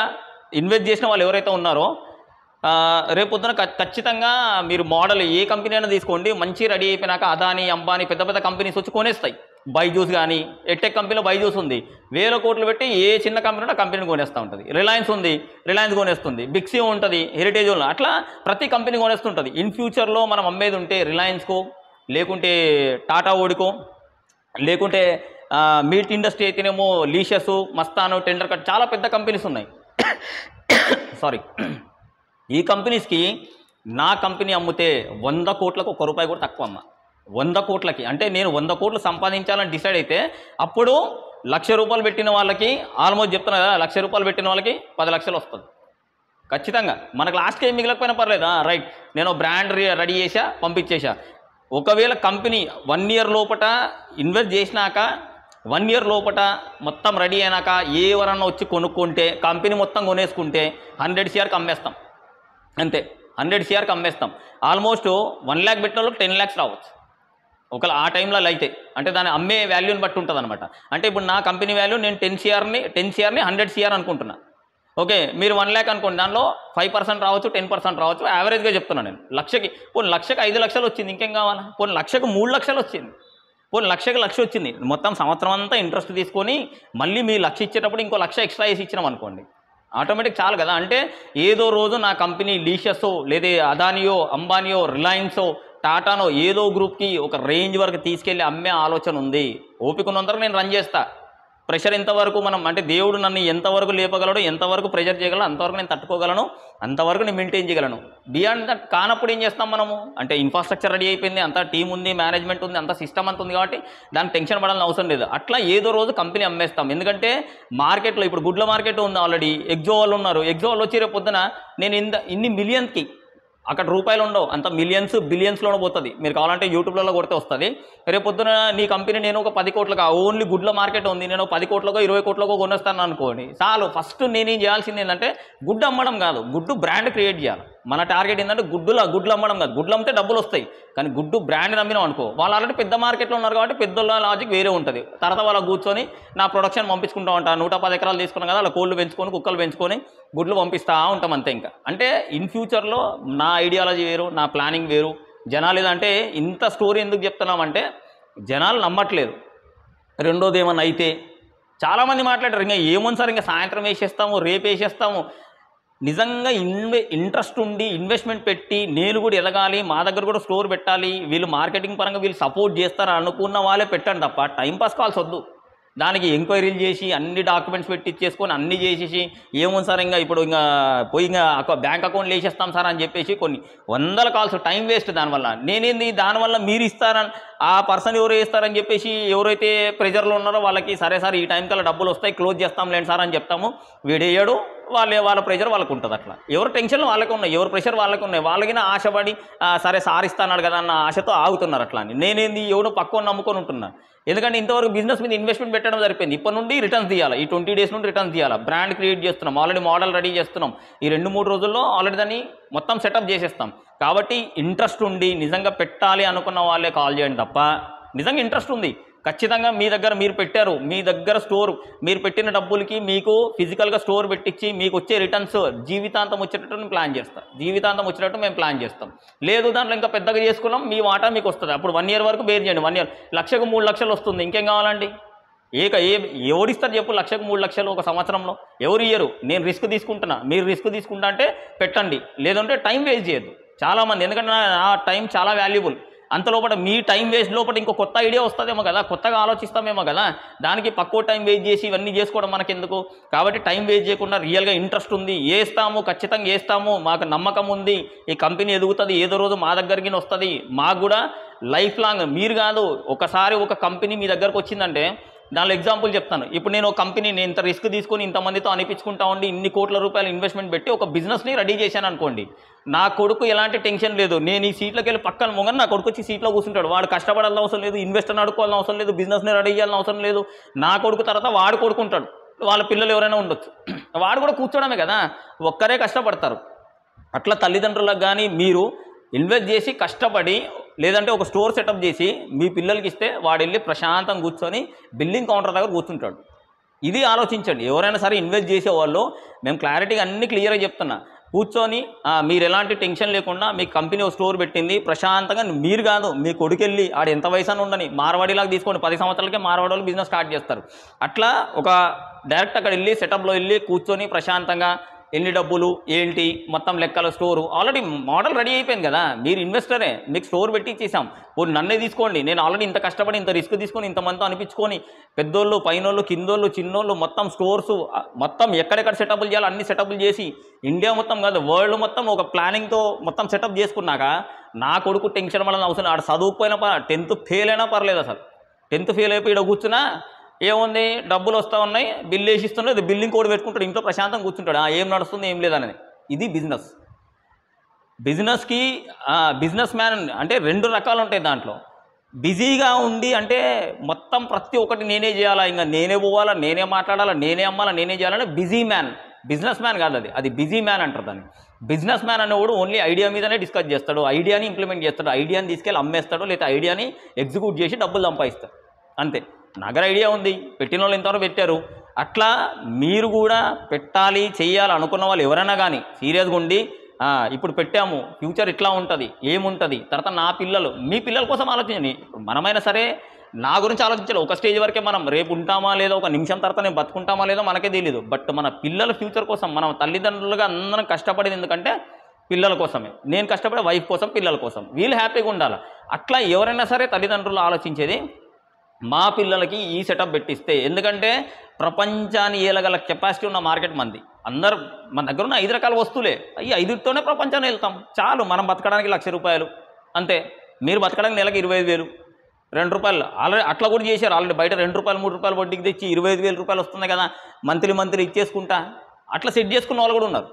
Speaker 1: ఇన్వెస్ట్ చేసిన వాళ్ళు ఎవరైతే ఉన్నారో రేపొద్దున ఖచ్చితంగా మీరు మోడల్ ఏ కంపెనీ అయినా తీసుకోండి, మంచి రెడీ అయిపోయినాక అదాని, అంబానీ పెద్ద కంపెనీస్ వచ్చి కొనేస్తాయి. బైజూస్ కానీ, ఎట్టెక్ కంపెనీలో బైజూస్ ఉంది, 1000 కోట్లు పెట్టి ఏ చిన్న కంపెనీ ఉంటే ఆ కంపెనీని కొనేస్తూ ఉంటుంది. రిలయన్స్ ఉంది, రిలయన్స్ కొనేస్తుంది. బిక్సీ ఉంటుంది, హెరిటేజ్ ఉంది, అట్లా ప్రతి కంపెనీ కొనేస్తుంటుంది. ఇన్ ఫ్యూచర్లో మనం అమ్మేది ఉంటే రిలయన్స్కో, లేకుంటే టాటా ఓడికో, లేకుంటే మీట్ ఇండస్ట్రీ అయితేనేమో లీషస్, మస్తాను, టెండర్ కట్, చాలా పెద్ద కంపెనీస్ ఉన్నాయి. సారీ, ఈ కంపెనీస్కి నా కంపెనీ అమ్మితే 100 కోట్లకు ₹1 కూడా తక్కువ అమ్మ. 100 కోట్లకి అంటే నేను 100 కోట్లు సంపాదించాలని డిసైడ్ అయితే అప్పుడు ₹1,00,000 పెట్టిన వాళ్ళకి, ఆల్మోస్ట్ చెప్తున్నా కదా, ₹1,00,000 పెట్టిన వాళ్ళకి 10 లక్షలు వస్తుంది ఖచ్చితంగా. మనకు లాస్ట్కి ఏం మిగలకపోయినా పర్లేదు, రైట్, నేను బ్రాండ్ రెడీ చేసా, పంపించేసా. ఒకవేళ కంపెనీ 1 year లోపట ఇన్వెస్ట్ చేసినాక 1 year లోపట మొత్తం రెడీ అయినాక ఎవరన్నా వచ్చి కొనుక్కుంటే, కంపెనీ మొత్తం కొనేసుకుంటే 100 CRకి అమ్మేస్తాం అంతే. 100 CRకి అమ్మేస్తాం. ఆల్మోస్ట్ 1 lakh పెట్టిన వాళ్ళకి 10 lakhs రావచ్చు ఒకవేళ ఆ టైంలో అయితే. అంటే దాని అమ్మే వాల్యూని బట్టి ఉంటుంది అనమాట. అంటే ఇప్పుడు నా కంపెనీ వాల్యూ నేను 10 CRని 100 CR అనుకుంటున్నా. ఓకే, మీరు 1 lakh అనుకోండి, దానిలో 5% రావచ్చు, 10% రావచ్చు, యావరేజ్గా చెప్తున్నాను నేను. లక్షకి 5 లక్షలు వచ్చింది, ఇంకేం కావాలా? 3 లక్షలు వచ్చింది, 1,00,000 వచ్చింది. మొత్తం సంవత్సరం అంతా ఇంట్రెస్ట్ తీసుకొని మళ్ళీ మీ 1,00,000 ఇచ్చేటప్పుడు ఇంకో 1,00,000 ఎక్స్ట్రా వేసి ఇచ్చినాం అనుకోండి, ఆటోమేటిక్ చాలు కదా. అంటే ఏదో రోజు నా కంపెనీ లీషసో, లేదా అదానియో, అంబానియో, రిలయన్సో, టాటానో ఏదో గ్రూప్కి ఒక రేంజ్ వరకు తీసుకెళ్ళి అమ్మే ఆలోచన ఉంది. ఓపిక ఉన్నంతవరకు నేను రన్ చేస్తా. ప్రెషర్ ఎంతవరకు మనం, అంటే దేవుడు నన్ను ఎంతవరకు లేపగలడు, ఎంతవరకు ప్రెషర్ చేయగలను, అంతవరకు నేను తట్టుకోగలను, అంతవరకు నేను మెయింటైన్ చేయగలను. బియాండ్ దట్ కానప్పుడు ఏం చేస్తాం మనము అంటే, ఇన్ఫ్రాస్ట్రక్చర్ రెడీ అయిపోయింది, అంతా టీం ఉంది, మేనేజ్మెంట్ ఉంది, అంత సిస్టమ్ అంత ఉంది, కాబట్టి దానికి టెన్షన్ పడాలని అవసరం లేదు. అట్లా ఏదో రోజు కంపెనీ అమ్మేస్తాం. ఎందుకంటే మార్కెట్లో ఇప్పుడు గుడ్ల మార్కెట్ ఉంది ఆల్రెడీ, ఎగ్జో వాళ్ళు ఉన్నారు. ఎగ్జో వాళ్ళు వచ్చి రేపు పొద్దున నేను ఇన్ని మిలియన్స్కి, అక్కడ రూపాయలు ఉండవు, అంత మిలియన్స్ బిలియన్స్లోనే పోతుంది. మీరు కావాలంటే యూట్యూబ్లలో కొడితే వస్తుంది. రేపు పొద్దున నీ కంపెనీ నేను ఒక 10 కోట్లకు, ఓన్లీ గుడ్ల మార్కెట్ ఉంది, నేను 10 కోట్లకో 20 కోట్లకో కొనేస్తాను అనుకోండి, చాలు. ఫస్ట్ నేనేం చేయాల్సింది ఏంటంటే, గుడ్డు అమ్మడం కాదు, గుడ్డు బ్రాండ్ క్రియేట్ చేయాలి. మన టార్గెట్ ఏంటంటే గుడ్లు అమ్మడం కాదు. గుడ్లు అమ్మితే డబ్బులు వస్తాయి, కానీ గుడ్డు బ్రాండ్ నమ్మినాం అనుకో, వాళ్ళు ఆల్రెడీ పెద్ద మార్కెట్లో ఉన్నారు కాబట్టి పెద్దోళ్ళ లాజిక్ వేరే ఉంటుంది. తర్వాత వాళ్ళకి కూర్చొని నా ప్రొడక్షన్ పంపించుకుంటూ ఉంటాను. 110 ఎకరాలు తీసుకున్నాం కదా, అలా కోళ్ళు పెంచుకొని, కుక్కలు పెంచుకొని గుడ్లు పంపిస్తూ ఉంటాం అంతే. ఇంకా అంటే ఇన్ ఫ్యూచర్లో నా ఐడియాలజీ వేరు, నా ప్లానింగ్ వేరు. జనాలు ఏదంటే ఇంత స్టోరీ ఎందుకు చెప్తున్నామంటే, జనాలు నమ్మట్లేదు. రెండోది ఏమన్నా అయితే చాలామంది మాట్లాడారు, ఇంకా ఏమని సార్, ఇంకా సాయంత్రం వేసేస్తాము, రేపు వేసేస్తాము. నిజంగా ఇంట్రెస్ట్ ఉండి ఇన్వెస్ట్మెంట్ పెట్టి నేను కూడా ఎదగాలి, మా దగ్గర కూడా స్టోర్ పెట్టాలి, వీళ్ళు మార్కెటింగ్ పరంగా వీళ్ళు సపోర్ట్ చేస్తారు అనుకున్న వాళ్ళే పెట్టండి తప్ప టైంపాస్ కాల్స్ వద్దు. దానికి ఎంక్వైరీలు చేసి అన్ని డాక్యుమెంట్స్ పెట్టి ఇచ్చేసుకొని అన్నీ చేసేసి ఏముంది సార్ ఇంకా ఇప్పుడు ఇంకా పోయి ఇంకా బ్యాంక్ అకౌంట్లు వేసేస్తాం సార్ అని చెప్పేసి కొన్ని 100 కాల్స్, టైం వేస్ట్ దానివల్ల. నేనేంది దానివల్ల మీరు ఇస్తారని ఆ పర్సన్ ఎవరు వేస్తారని చెప్పేసి ఎవరైతే ప్రెజర్లో ఉన్నారో వాళ్ళకి సరే సార్ ఈ టైం కల్లా డబ్బులు వస్తాయి, క్లోజ్ చేస్తాం లేండి సార్ అని చెప్తాము. వీడేయడు, వాళ్ళ ప్రెషర్ వాళ్ళకు ఉంటుంది. అట్లా ఎవరు టెన్షన్లు వాళ్ళకి ఉన్నాయి, ఎవరు ప్రెషర్ వాళ్ళకి ఉన్నాయి. వాళ్ళకి ఆశపడి సరే సార్ ఇస్తాన్నాడు కదా అన్న ఆశతో ఆగుతున్నారు. అట్లా అని నేనేంది ఎవడో పక్కన నమ్ముకొని ఉంటున్నాను. ఎందుకంటే ఇంతవరకు బిజినెస్ మీద ఇన్వెస్ట్మెంట్ పెట్టడం సరిపోయింది. ఇప్పటి నుండి రిటర్న్స్ తీయాలి, ఈ 20 days నుండి రిటర్న్స్ తీయాలి. బ్రాండ్ క్రియేట్ చేస్తున్నాం, ఆల్రెడీ మోడల్ రెడీ చేస్తున్నాం. ఈ 2-3 రోజుల్లో ఆల్రెడీ దాన్ని మొత్తం సెటప్ చేసేస్తాం. కాబట్టి ఇంట్రెస్ట్ ఉండి నిజంగా పెట్టాలి అనుకున్న వాళ్ళే కాల్ చేయండి తప్ప, నిజంగా ఇంట్రెస్ట్ ఉంది ఖచ్చితంగా మీ దగ్గర మీరు పెట్టారు, మీ దగ్గర స్టోర్ మీరు పెట్టిన డబ్బులకి మీకు ఫిజికల్గా స్టోర్ పెట్టించి మీకు వచ్చే రిటర్న్స్ జీవితాంతం వచ్చేటట్టు మేము ప్లాన్ చేస్తాం. జీవితాంతం వచ్చేటట్టు మేము ప్లాన్ చేస్తాం. లేదు దాంట్లో ఇంకా పెద్దగా చేసుకున్నాం, మీ వాటా మీకు వస్తుంది. అప్పుడు 1 year వరకు బేర్ చేయండి. 1 year 1,00,000కు 3 లక్షలు వస్తుంది. ఇంకేం కావాలండి? ఎవరిస్తారు చెప్పు 1,00,000కు 3 లక్షలు ఒక సంవత్సరంలో? ఎవరు ఇయ్యరు. నేను రిస్క్ తీసుకుంటున్నా, మీరు రిస్క్ తీసుకుంటా అంటే పెట్టండి, లేదంటే టైం వేస్ట్ చేయొద్దు. చాలామంది. ఎందుకంటే నా టైం చాలా వాల్యుబుల్. అంతలోపల మీ టైం వేస్ట్ లోపల ఇంకో కొత్త ఐడియా వస్తుందేమో కదా, కొత్తగా ఆలోచిస్తామేమో కదా, దానికి పక్కో టైం వేస్ట్ చేసి ఇవన్నీ చేసుకోవడం మనకెందుకు. కాబట్టి టైం వేస్ట్ చేయకుండా రియల్గా ఇంట్రెస్ట్ ఉంది, వేస్తాము, ఖచ్చితంగా వేస్తాము, మాకు నమ్మకం ఉంది, ఈ కంపెనీ ఎదుగుతుంది, ఏదో రోజు మా దగ్గరికి వస్తుంది, మాకు కూడా లైఫ్ లాంగ్. మీరు కాదు, ఒకసారి ఒక కంపెనీ మీ దగ్గరకు వచ్చిందంటే దానిలో ఎగ్జాంపుల్ చెప్తాను. ఇప్పుడు నేను ఒక కంపెనీని ఇంత రిస్క్ తీసుకొని ఇంతమందితో అనిపించుకుంటా ఉండి ఇన్ని కోట్ల రూపాయలు ఇన్వెస్ట్మెంట్ పెట్టి ఒక బిజినెస్ని రెడీ చేశాను అనుకోండి, నా కొడుకు ఎలాంటి టెన్షన్ లేదు, నేను ఈ సీట్లోకి వెళ్ళి పక్కన మొగని నా కొడుకు వచ్చి సీట్లో కూర్చుంటాడు, వాడు కష్టపడాల్సిన అవసరం లేదు, ఇన్వెస్టర్ అడుకోవాల్సిన అవసరం లేదు, బిజినెస్ని రెడీ చేయాల్సిన అవసరం లేదు. నా కొడుకు తర్వాత వాడు కొడుకుంటాడు, వాళ్ళ పిల్లలు ఎవరైనా ఉండొచ్చు, వాడు కూడా కూర్చోడమే కదా, ఒక్కరే కష్టపడతారు. అట్లా తల్లిదండ్రులకు కానీ మీరు ఇన్వెస్ట్ చేసి కష్టపడి లేదంటే ఒక స్టోర్ సెటప్ చేసి మీ పిల్లలకి ఇస్తే వాడు వెళ్ళి ప్రశాంతంగా కూర్చొని బిల్లింగ్ కౌంటర్ దగ్గర కూర్చుంటాడు. ఇది ఆలోచించండి. ఎవరైనా సరే ఇన్వెస్ట్ చేసేవాళ్ళు మేము క్లారిటీగా అన్ని క్లియర్గా చెప్తున్నా, కూర్చొని మీరు ఎలాంటి టెన్షన్ లేకుండా మీ కంపెనీ ఒక స్టోర్ పెట్టింది ప్రశాంతంగా, మీరు కాదు మీ కొడుకెళ్ళి ఆడు ఎంత వయసు ఉండని మార్వాడిలాగా తీసుకోండి, 10 సంవత్సరాలకే మార్వాడి వాళ్ళు బిజినెస్ స్టార్ట్ చేస్తారు. అట్లా ఒక డైరెక్ట్ అక్కడ వెళ్ళి సెటప్లో వెళ్ళి కూర్చొని ప్రశాంతంగా ఎన్ని డబ్బులు ఏంటి మొత్తం లెక్కల స్టోరు ఆల్రెడీ మోడల్ రెడీ అయిపోయింది కదా, మీరు ఇన్వెస్టరే, మీకు స్టోర్ పెట్టి ఇచ్చేసాం. నన్నే తీసుకోండి, నేను ఆల్రెడీ ఇంత కష్టపడి ఇంత రిస్క్ తీసుకొని ఇంతమందితో అనిపించుకొని పెద్దోళ్ళు పైనోళ్ళు కిందోళ్ళు చిన్నోళ్ళు మొత్తం స్టోర్స్ మొత్తం ఎక్కడెక్కడ సెటప్లు చేయాలో అన్ని సెటప్లు చేసి ఇండియా మొత్తం కాదు వరల్డ్ మొత్తం ఒక ప్లానింగ్తో మొత్తం సెటప్ చేసుకున్నాక నా కొడుకు టెన్షన్ పడాలని అవసరం. ఆడ చదువుకుపోయినా 10th ఫెయిల్ అయినా పర్లేదు, అసలు 10th ఫెయిల్ అయిపోయి ఇక్కడ కూర్చున్నా ఏముంది, డబ్బులు వస్తూ ఉన్నాయి, బిల్లు వేసిస్తున్నది, బిల్లింగ్ కోడ్ పెట్టుకుంటాడు, ఇంట్లో ప్రశాంతంగా కూర్చుంటాడు, ఏం నడుస్తుంది ఏం లేదనేది. ఇది బిజినెస్. బిజినెస్కి బిజినెస్ మ్యాన్ అంటే 2 రకాలు ఉంటాయి. దాంట్లో బిజీగా ఉండి అంటే మొత్తం ప్రతి ఒక్కటి నేనే చేయాలా, ఇంకా నేనే పోవాలా, నేనే మాట్లాడాలా, నేనే అమ్మాలా, నేనే చేయాలంటే బిజీ మ్యాన్. బిజినెస్ మ్యాన్ కాదు, అది బిజీ మ్యాన్ అంటారు దాన్ని. బిజినెస్ మ్యాన్ అనేవాడు ఓన్లీ ఐడియా మీదనే డిస్కస్ చేస్తాడు, ఐడియాని ఇంప్లిమెంట్ చేస్తాడు, ఐడియాని తీసుకెళ్ళి అమ్మేస్తాడు, లేదా ఐడియాని ఎగ్జిక్యూట్ చేసి డబ్బులు సంపాదిస్తాడు, అంతే. నగర ఐడియా ఉంది, పెట్టిన వాళ్ళు ఇంతవరకు పెట్టారు. అట్లా మీరు కూడా పెట్టాలి చేయాలి అనుకున్న వాళ్ళు ఎవరైనా కానీ సీరియస్గా ఉండి ఇప్పుడు పెట్టాము, ఫ్యూచర్ ఇట్లా ఉంటుంది, ఏముంటుంది, తర్వాత నా పిల్లలు మీ పిల్లల కోసం ఆలోచించండి. మనమైనా సరే నా గురించి ఆలోచించాలి. ఒక స్టేజ్ వరకే మనం రేపు ఉంటామా లేదా, ఒక నిమిషం తర్వాత నేను బతుకుంటామా లేదో మనకే తెలియదు. బట్ మన పిల్లల ఫ్యూచర్ కోసం మనం తల్లిదండ్రులుగా అందరం కష్టపడేది ఎందుకంటే పిల్లల కోసమే. నేను కష్టపడే వైఫ్ కోసం, పిల్లల కోసం, వీళ్ళు హ్యాపీగా ఉండాలి. అట్లా ఎవరైనా సరే తల్లిదండ్రులు ఆలోచించేది మా పిల్లలకి ఈ సెటప్ పెట్టిస్తే, ఎందుకంటే ప్రపంచాన్ని ఏలగల కెపాసిటీ ఉన్న మార్కెట్ మంది. అందరు మన దగ్గర ఉన్న 5 రకాల వస్తువులే, ఈ 5తోనే ప్రపంచాన్ని వెళ్తాం చాలు. మనం బతకడానికి ₹1,00,000 అంతే. మీరు బతకడానికి నెలకి 25,000, ₹2 ఆల్రెడీ అట్లా కూడా చేశారు. ఆల్రెడీ బయట ₹2, ₹3 వడ్డీకి తెచ్చి ₹25,000 వస్తుంది కదా, మంత్లీ ఇచ్చేసుకుంటా అట్లా సెట్ చేసుకున్న వాళ్ళు కూడా ఉన్నారు.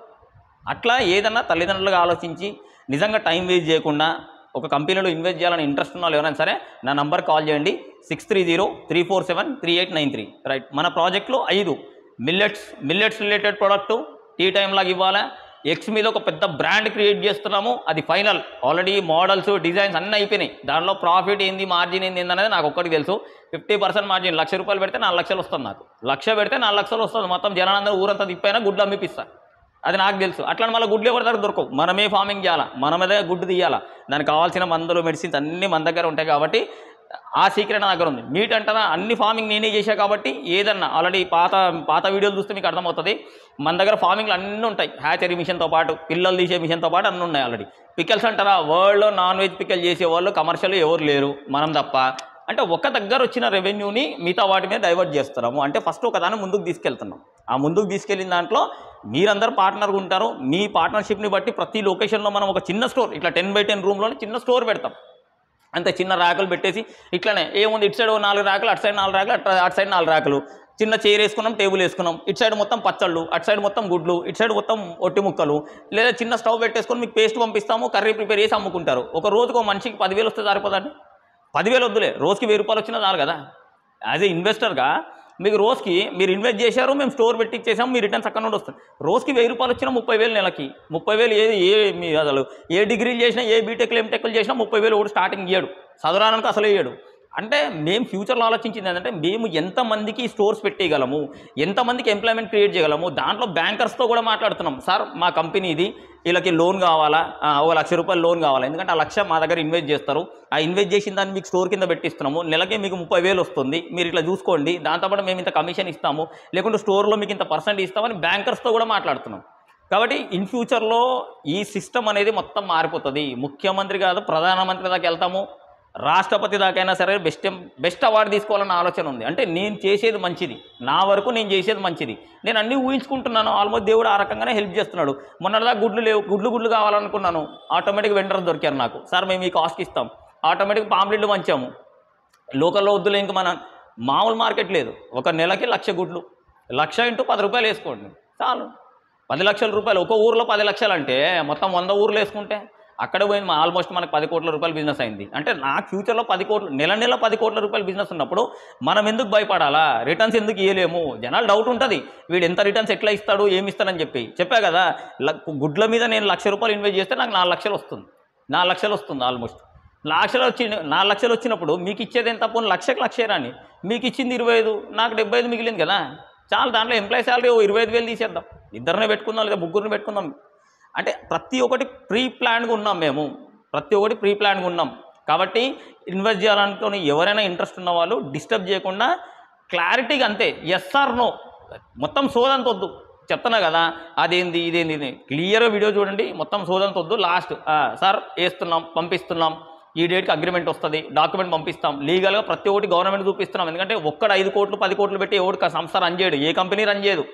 Speaker 1: అట్లా ఏదన్నా తల్లిదండ్రులుగా ఆలోచించి నిజంగా టైం వేస్ట్ చేయకుండా ఒక కంపెనీలో ఇన్వెస్ట్ చేయాలని ఇంట్రెస్ట్ ఉన్న వాళ్ళు ఎవరైనా సరే నా నంబర్ కాల్ చేయండి, 6303473893. రైట్. మన ప్రాజెక్ట్లో 5 millets related product tea time లాగా ఇవ్వాలా. ఎక్స్ మీద ఒక పెద్ద బ్రాండ్ క్రియేట్ చేస్తున్నాము, అది ఫైనల్. ఆల్రెడీ మోడల్స్ డిజైన్స్ అన్నీ అయిపోయినాయి. దానిలో ప్రాఫిట్ ఏంది, మార్జిన్ ఏంది అనేది నాకు ఒక్కడికి తెలుసు. 50% మార్జిన్. ₹1,00,000 పెడితే $4,00,000 వస్తుంది నాకు. 1,00,000 పెడితే $4,00,000 వస్తుంది. మొత్తం జనాలందరూ ఊరంతా తిప్పైనా గుడ్లు అమ్మిపిస్తా, అది నాకు తెలుసు. అట్లా మళ్ళీ గుడ్లు ఎవరి దగ్గర దొరకవు, మనమే ఫార్మింగ్ చేయాలా, మనమే గుడ్డు తీయాలా, దానికి కావాల్సిన మందులు మెడిసిన్స్ అన్నీ మన దగ్గర ఉంటాయి. కాబట్టి ఆ సీక్రెట్ నా దగ్గర ఉంది. మీట్ అంటారా, అన్ని ఫార్మింగ్ నేనే చేశా కాబట్టి ఏదన్నా ఆల్రెడీ పాత వీడియోలు చూస్తే మీకు అర్థమవుతుంది. మన దగ్గర ఫార్మింగ్లు అన్నీ ఉంటాయి, హ్యాచరీ మిషన్తో పాటు, పిల్లలు తీసే మిషన్తో పాటు అన్నీ ఉన్నాయి ఆల్రెడీ. పికల్స్ అంటారా, వరల్డ్లో నాన్ వెజ్ పికల్ చేసేవాళ్ళు కమర్షియల్ ఎవరు లేరు, మనం తప్ప. అంటే ఒక దగ్గర వచ్చిన రెవెన్యూని మిగతా వాటి మీద డైవర్ట్ చేస్తున్నాము. అంటే ఫస్ట్ ఒకదాన్ని ముందుకు తీసుకెళ్తున్నాం. ఆ ముందుకు తీసుకెళ్ళిన దాంట్లో మీరందరూ పార్ట్నర్గా ఉంటారు. మీ పార్ట్నర్షిప్ని బట్టి ప్రతి లొకేషన్లో మనం ఒక చిన్న స్టోర్, ఇట్లా 10x10 రూమ్లోనే చిన్న స్టోర్ పెడతాం. అంతే, చిన్న ర్యాకులు పెట్టేసి ఇట్లనే ఏముంది, ఇటు సైడ్ 4 ర్యాకులు, అటు సైడ్ 4 ర్యాకులు, అటు సైడ్ 4 ర్యాకులు, చిన్న చైర్ వేసుకున్నాం, టేబుల్ వేసుకున్నాం, ఇటు సైడ్ మొత్తం పచ్చళ్ళు, అటు సైడ్ మొత్తం గుడ్లు, ఇటు సైడ్ మొత్తం ఒట్టి ముక్కలు, లేదా చిన్న స్టవ్ పెట్టేసుకొని మీకు పేస్ట్ పంపిస్తాము, కర్రీ ప్రిపేర్ చేసి అమ్ముకుంటారు. ఒక రోజుకు ఒక మనిషికి 10,000 వస్తే సరిపోదండి. 10,000 వద్దులే, రోజుకి ₹1,000 వచ్చినా చాలు కదా. యాజ్ ఏ ఇన్వెస్టర్గా మీకు రోజుకి మీరు ఇన్వెస్ట్ చేశారు, మేము స్టోర్ పెట్టి ఇచ్చేసాము, మీ రిటర్న్స్ అక్కడ నుండి వస్తుంది. రోజుకి ₹1,000 వచ్చినా 30,000 నెలకి. 30,000 మీ అసలు ఏ డిగ్రీలు చేసినా, ఏ బీటెక్లు ఎంటెక్లు చేసినా 30,000 ఒకటి స్టార్టింగ్ ఇయ్యాడు, చదవడానికి అసలు ఇయ్యాడు. అంటే మేము ఫ్యూచర్లో ఆలోచించింది ఏంటంటే మేము ఎంతమందికి స్టోర్స్ పెట్టేయగలము, ఎంతమందికి ఎంప్లాయ్మెంట్ క్రియేట్ చేయగలము. దాంట్లో బ్యాంకర్స్తో కూడా మాట్లాడుతున్నాం. సార్ మా కంపెనీ ఇది, వీళ్ళకి లోన్ కావాలా, ₹1,00,000 లోన్ కావాలా, ఎందుకంటే ₹1,00,000 మా దగ్గర ఇన్వెస్ట్ చేస్తారు, ఆ ఇన్వెస్ట్ చేసిన దాన్ని మీకు స్టోర్ కింద పెట్టిస్తున్నాము, నెలకే మీకు 30,000 వస్తుంది, మీరు ఇట్లా చూసుకోండి, దాంతోపాటు మేము ఇంత కమిషన్ ఇస్తాము, లేకుంటే స్టోర్లో మీకు ఇంత % ఇస్తామని బ్యాంకర్స్తో కూడా మాట్లాడుతున్నాం. కాబట్టి ఇన్ ఫ్యూచర్లో ఈ సిస్టమ్ అనేది మొత్తం మారిపోతుంది. ముఖ్యమంత్రి కాదు ప్రధానమంత్రి దాకా వెళ్తాము, రాష్ట్రపతి దాకైనా సరే బెస్ట్ అవార్డు తీసుకోవాలన్న ఆలోచన ఉంది. అంటే నేను చేసేది మంచిది, నా వరకు నేను చేసేది మంచిది, నేను అన్నీ ఊహించుకుంటున్నాను. ఆల్మోస్ట్ దేవుడు ఆ రకంగానే హెల్ప్ చేస్తున్నాడు. మొన్నటిదాకా గుడ్లు లేవు, గుడ్లు కావాలనుకున్నాను, ఆటోమేటిక్ వెండర్స్ దొరికారు నాకు. సార్ మేము ఈ కాస్ట్కి ఇస్తాం, ఆటోమేటిక్ పాంప్లెట్లు పంచాము. లోకల్లో వద్దులే, ఇంక మన మామూలు మార్కెట్ లేదు. ఒక నెలకి 1,00,000 గుడ్లు, 1,00,000 ఇంటూ 10 రూపాయలు వేసుకోండి చాలు, 10 లక్షల రూపాయలు. ఒక ఊర్లో 10 లక్షలు అంటే మొత్తం 100 ఊర్లు వేసుకుంటే అక్కడ పోయింది ఆల్మోస్ట్ మనకు 10 కోట్ల రూపాయల బిజినెస్ అయింది. అంటే నాకు ఫ్యూచర్లో 10 కోట్లు, నెల 10 కోట్ల రూపాయల బిజినెస్ ఉన్నప్పుడు మనం ఎందుకు భయపడాలా? రిటర్న్స్ ఎందుకు ఇవ్వలేము? జనాలు డౌట్ ఉంటుంది, వీడు ఎంత రిటర్న్స్ ఎట్లా ఇస్తాడు, ఏమి ఇస్తాడని చెప్పి. చెప్పా కదా, గుడ్ల మీద నేను 1,00,000 రూపాయలు ఇన్వెస్ట్ చేస్తే నాకు 4 లక్షలు వస్తుంది, 4 లక్షలు వస్తుంది ఆల్మోస్ట్. 4 లక్షలు వచ్చినప్పుడు మీకు ఇచ్చేది ఎంత? పోనీ 1,00,000 రాని, మీకు ఇచ్చింది 25, నాకు 75 మిగిలింది కదా చాలు. దాంట్లో ఎంప్లాయీ శాలరీ 25,000 తీసేద్దాం, ఇద్దరినే పెట్టుకుందాం లేదా ముగ్గురిని పెట్టుకుందాం. అంటే ప్రతి ఒక్కటి ప్రీ ప్లాన్గా ఉన్నాం మేము, ప్రతి ఒక్కటి ప్రీ ప్లాన్గా ఉన్నాం. కాబట్టి ఇన్వెస్ట్ చేయాలనుకుని ఎవరైనా ఇంట్రెస్ట్ ఉన్న వాళ్ళు డిస్టర్బ్ చేయకుండా క్లారిటీగా అంతే, ఎస్ ఆర్ నో, మొత్తం సోదంత వద్దు. చెప్తున్నా కదా, అదేంది ఇదేంది క్లియర్గా వీడియో చూడండి, మొత్తం సోదంత వద్దు. లాస్ట్ సార్ వేస్తున్నాం, పంపిస్తున్నాం, ఈ డేట్కి అగ్రిమెంట్ వస్తుంది, డాక్యుమెంట్ పంపిస్తాం, లీగల్గా ప్రతి ఒక్కటి గవర్నమెంట్ చూపిస్తున్నాం. ఎందుకంటే ఒక్కడ 5 కోట్లు 10 కోట్లు పెట్టి ఎవరికి సంస్థ రన్ చేయడు, ఏ కంపెనీ రన్ చేయదు.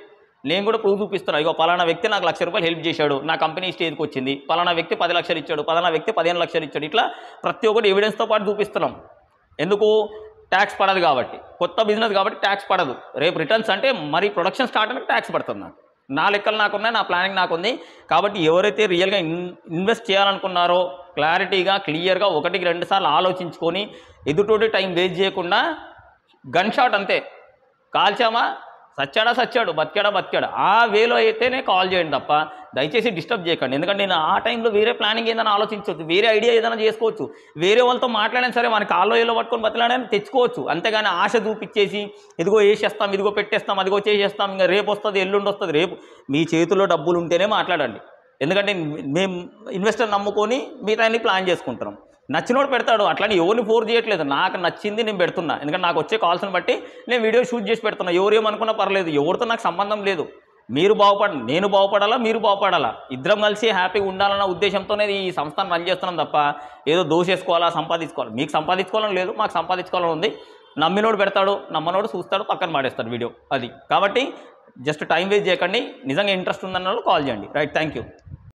Speaker 1: నేను కూడా ప్రూఫ్ చూపిస్తున్నాను, ఇగో పలానా వ్యక్తి నాకు 1,00,000 రూపాయలు హెల్ప్ చేశాడు, నా కంపెనీ స్టేజ్కి వచ్చింది, పలానా వ్యక్తి 10 లక్షలు ఇచ్చాడు, పలానా వ్యక్తి 15 లక్షలు ఇచ్చాడు. ఇట్లా ప్రతి ఒక్కటి ఎవిడెన్స్తో పాటు చూపిస్తున్నాం. ఎందుకు? ట్యాక్స్ పడదు కాబట్టి, కొత్త బిజినెస్ కాబట్టి ట్యాక్స్ పడదు. రేపు రిటర్న్స్ అంటే మరి ప్రొడక్షన్ స్టార్ట్ అంటే ట్యాక్స్ పడుతుంది. నాకు నా లెక్కలు నాకున్నాయి, నా ప్లానింగ్ నాకుంది. కాబట్టి ఎవరైతే రియల్గా ఇన్వెస్ట్ చేయాలనుకున్నారో క్లారిటీగా క్లియర్గా 1-2 సార్లు ఆలోచించుకొని ఎదుటోటి టైం వేస్ట్ చేయకుండా గన్ షాట్ అంతే, కాల్చామా సచ్చాడు, బతికాడా ఆ వేలో అయితేనే కాల్ చేయండి తప్ప దయచేసి డిస్టర్బ్ చేయకండి. ఎందుకంటే నేను ఆ టైంలో వేరే ప్లానింగ్ ఏదైనా ఆలోచించవచ్చు, వేరే ఐడియా ఏదైనా చేసుకోవచ్చు, వేరే వాళ్ళతో మాట్లాడినా సరే మనకి కాల్లో ఏలో పట్టుకొని బతిలాడని తెచ్చుకోవచ్చు. అంతేగాని ఆశ చూపించేసి ఇదిగో వేసేస్తాం, ఇదిగో పెట్టేస్తాం, అదిగో చేసేస్తాం, ఇంకా రేపు వస్తుంది, ఎల్లుండి వస్తుంది. రేపు మీ చేతిలో డబ్బులు ఉంటేనే మాట్లాడండి. ఎందుకంటే మేము ఇన్వెస్టర్ నమ్ముకొని మిగతా అన్ని ప్లాన్ చేసుకుంటున్నాం. నచ్చినోడు పెడతాడు, అట్లని ఎవరిని ఫోర్స్ చేయట్లేదు, నాకు నచ్చింది నేను పెడుతున్నా. ఎందుకంటే నాకు వచ్చే కాల్స్ని బట్టి నేను వీడియో షూట్ చేసి పెడుతున్నా. ఎవరేమనుకున్నా పర్లేదు, ఎవరితో నాకు సంబంధం లేదు. మీరు నేను బాగుపడాలా, మీరు బాగుపడాలా, ఇద్దరం కలిసి హ్యాపీగా ఉండాలన్న ఉద్దేశంతోనే ఈ సంస్థను రన్ చేస్తున్నాం తప్ప ఏదో దోషేసుకోవాలా, సంపాదించుకోవాలి. మీకు సంపాదించుకోవాలని లేదు, మాకు సంపాదించుకోవాలని ఉంది. నమ్మినోడు పెడతాడు, నమ్మనోడు చూస్తాడు, పక్కన మాడేస్తాడు వీడియో అది. కాబట్టి జస్ట్ టైం వేస్ట్ చేయకండి. నిజంగా ఇంట్రెస్ట్ ఉందన్న వాళ్ళు కాల్ చేయండి. Right, thank you.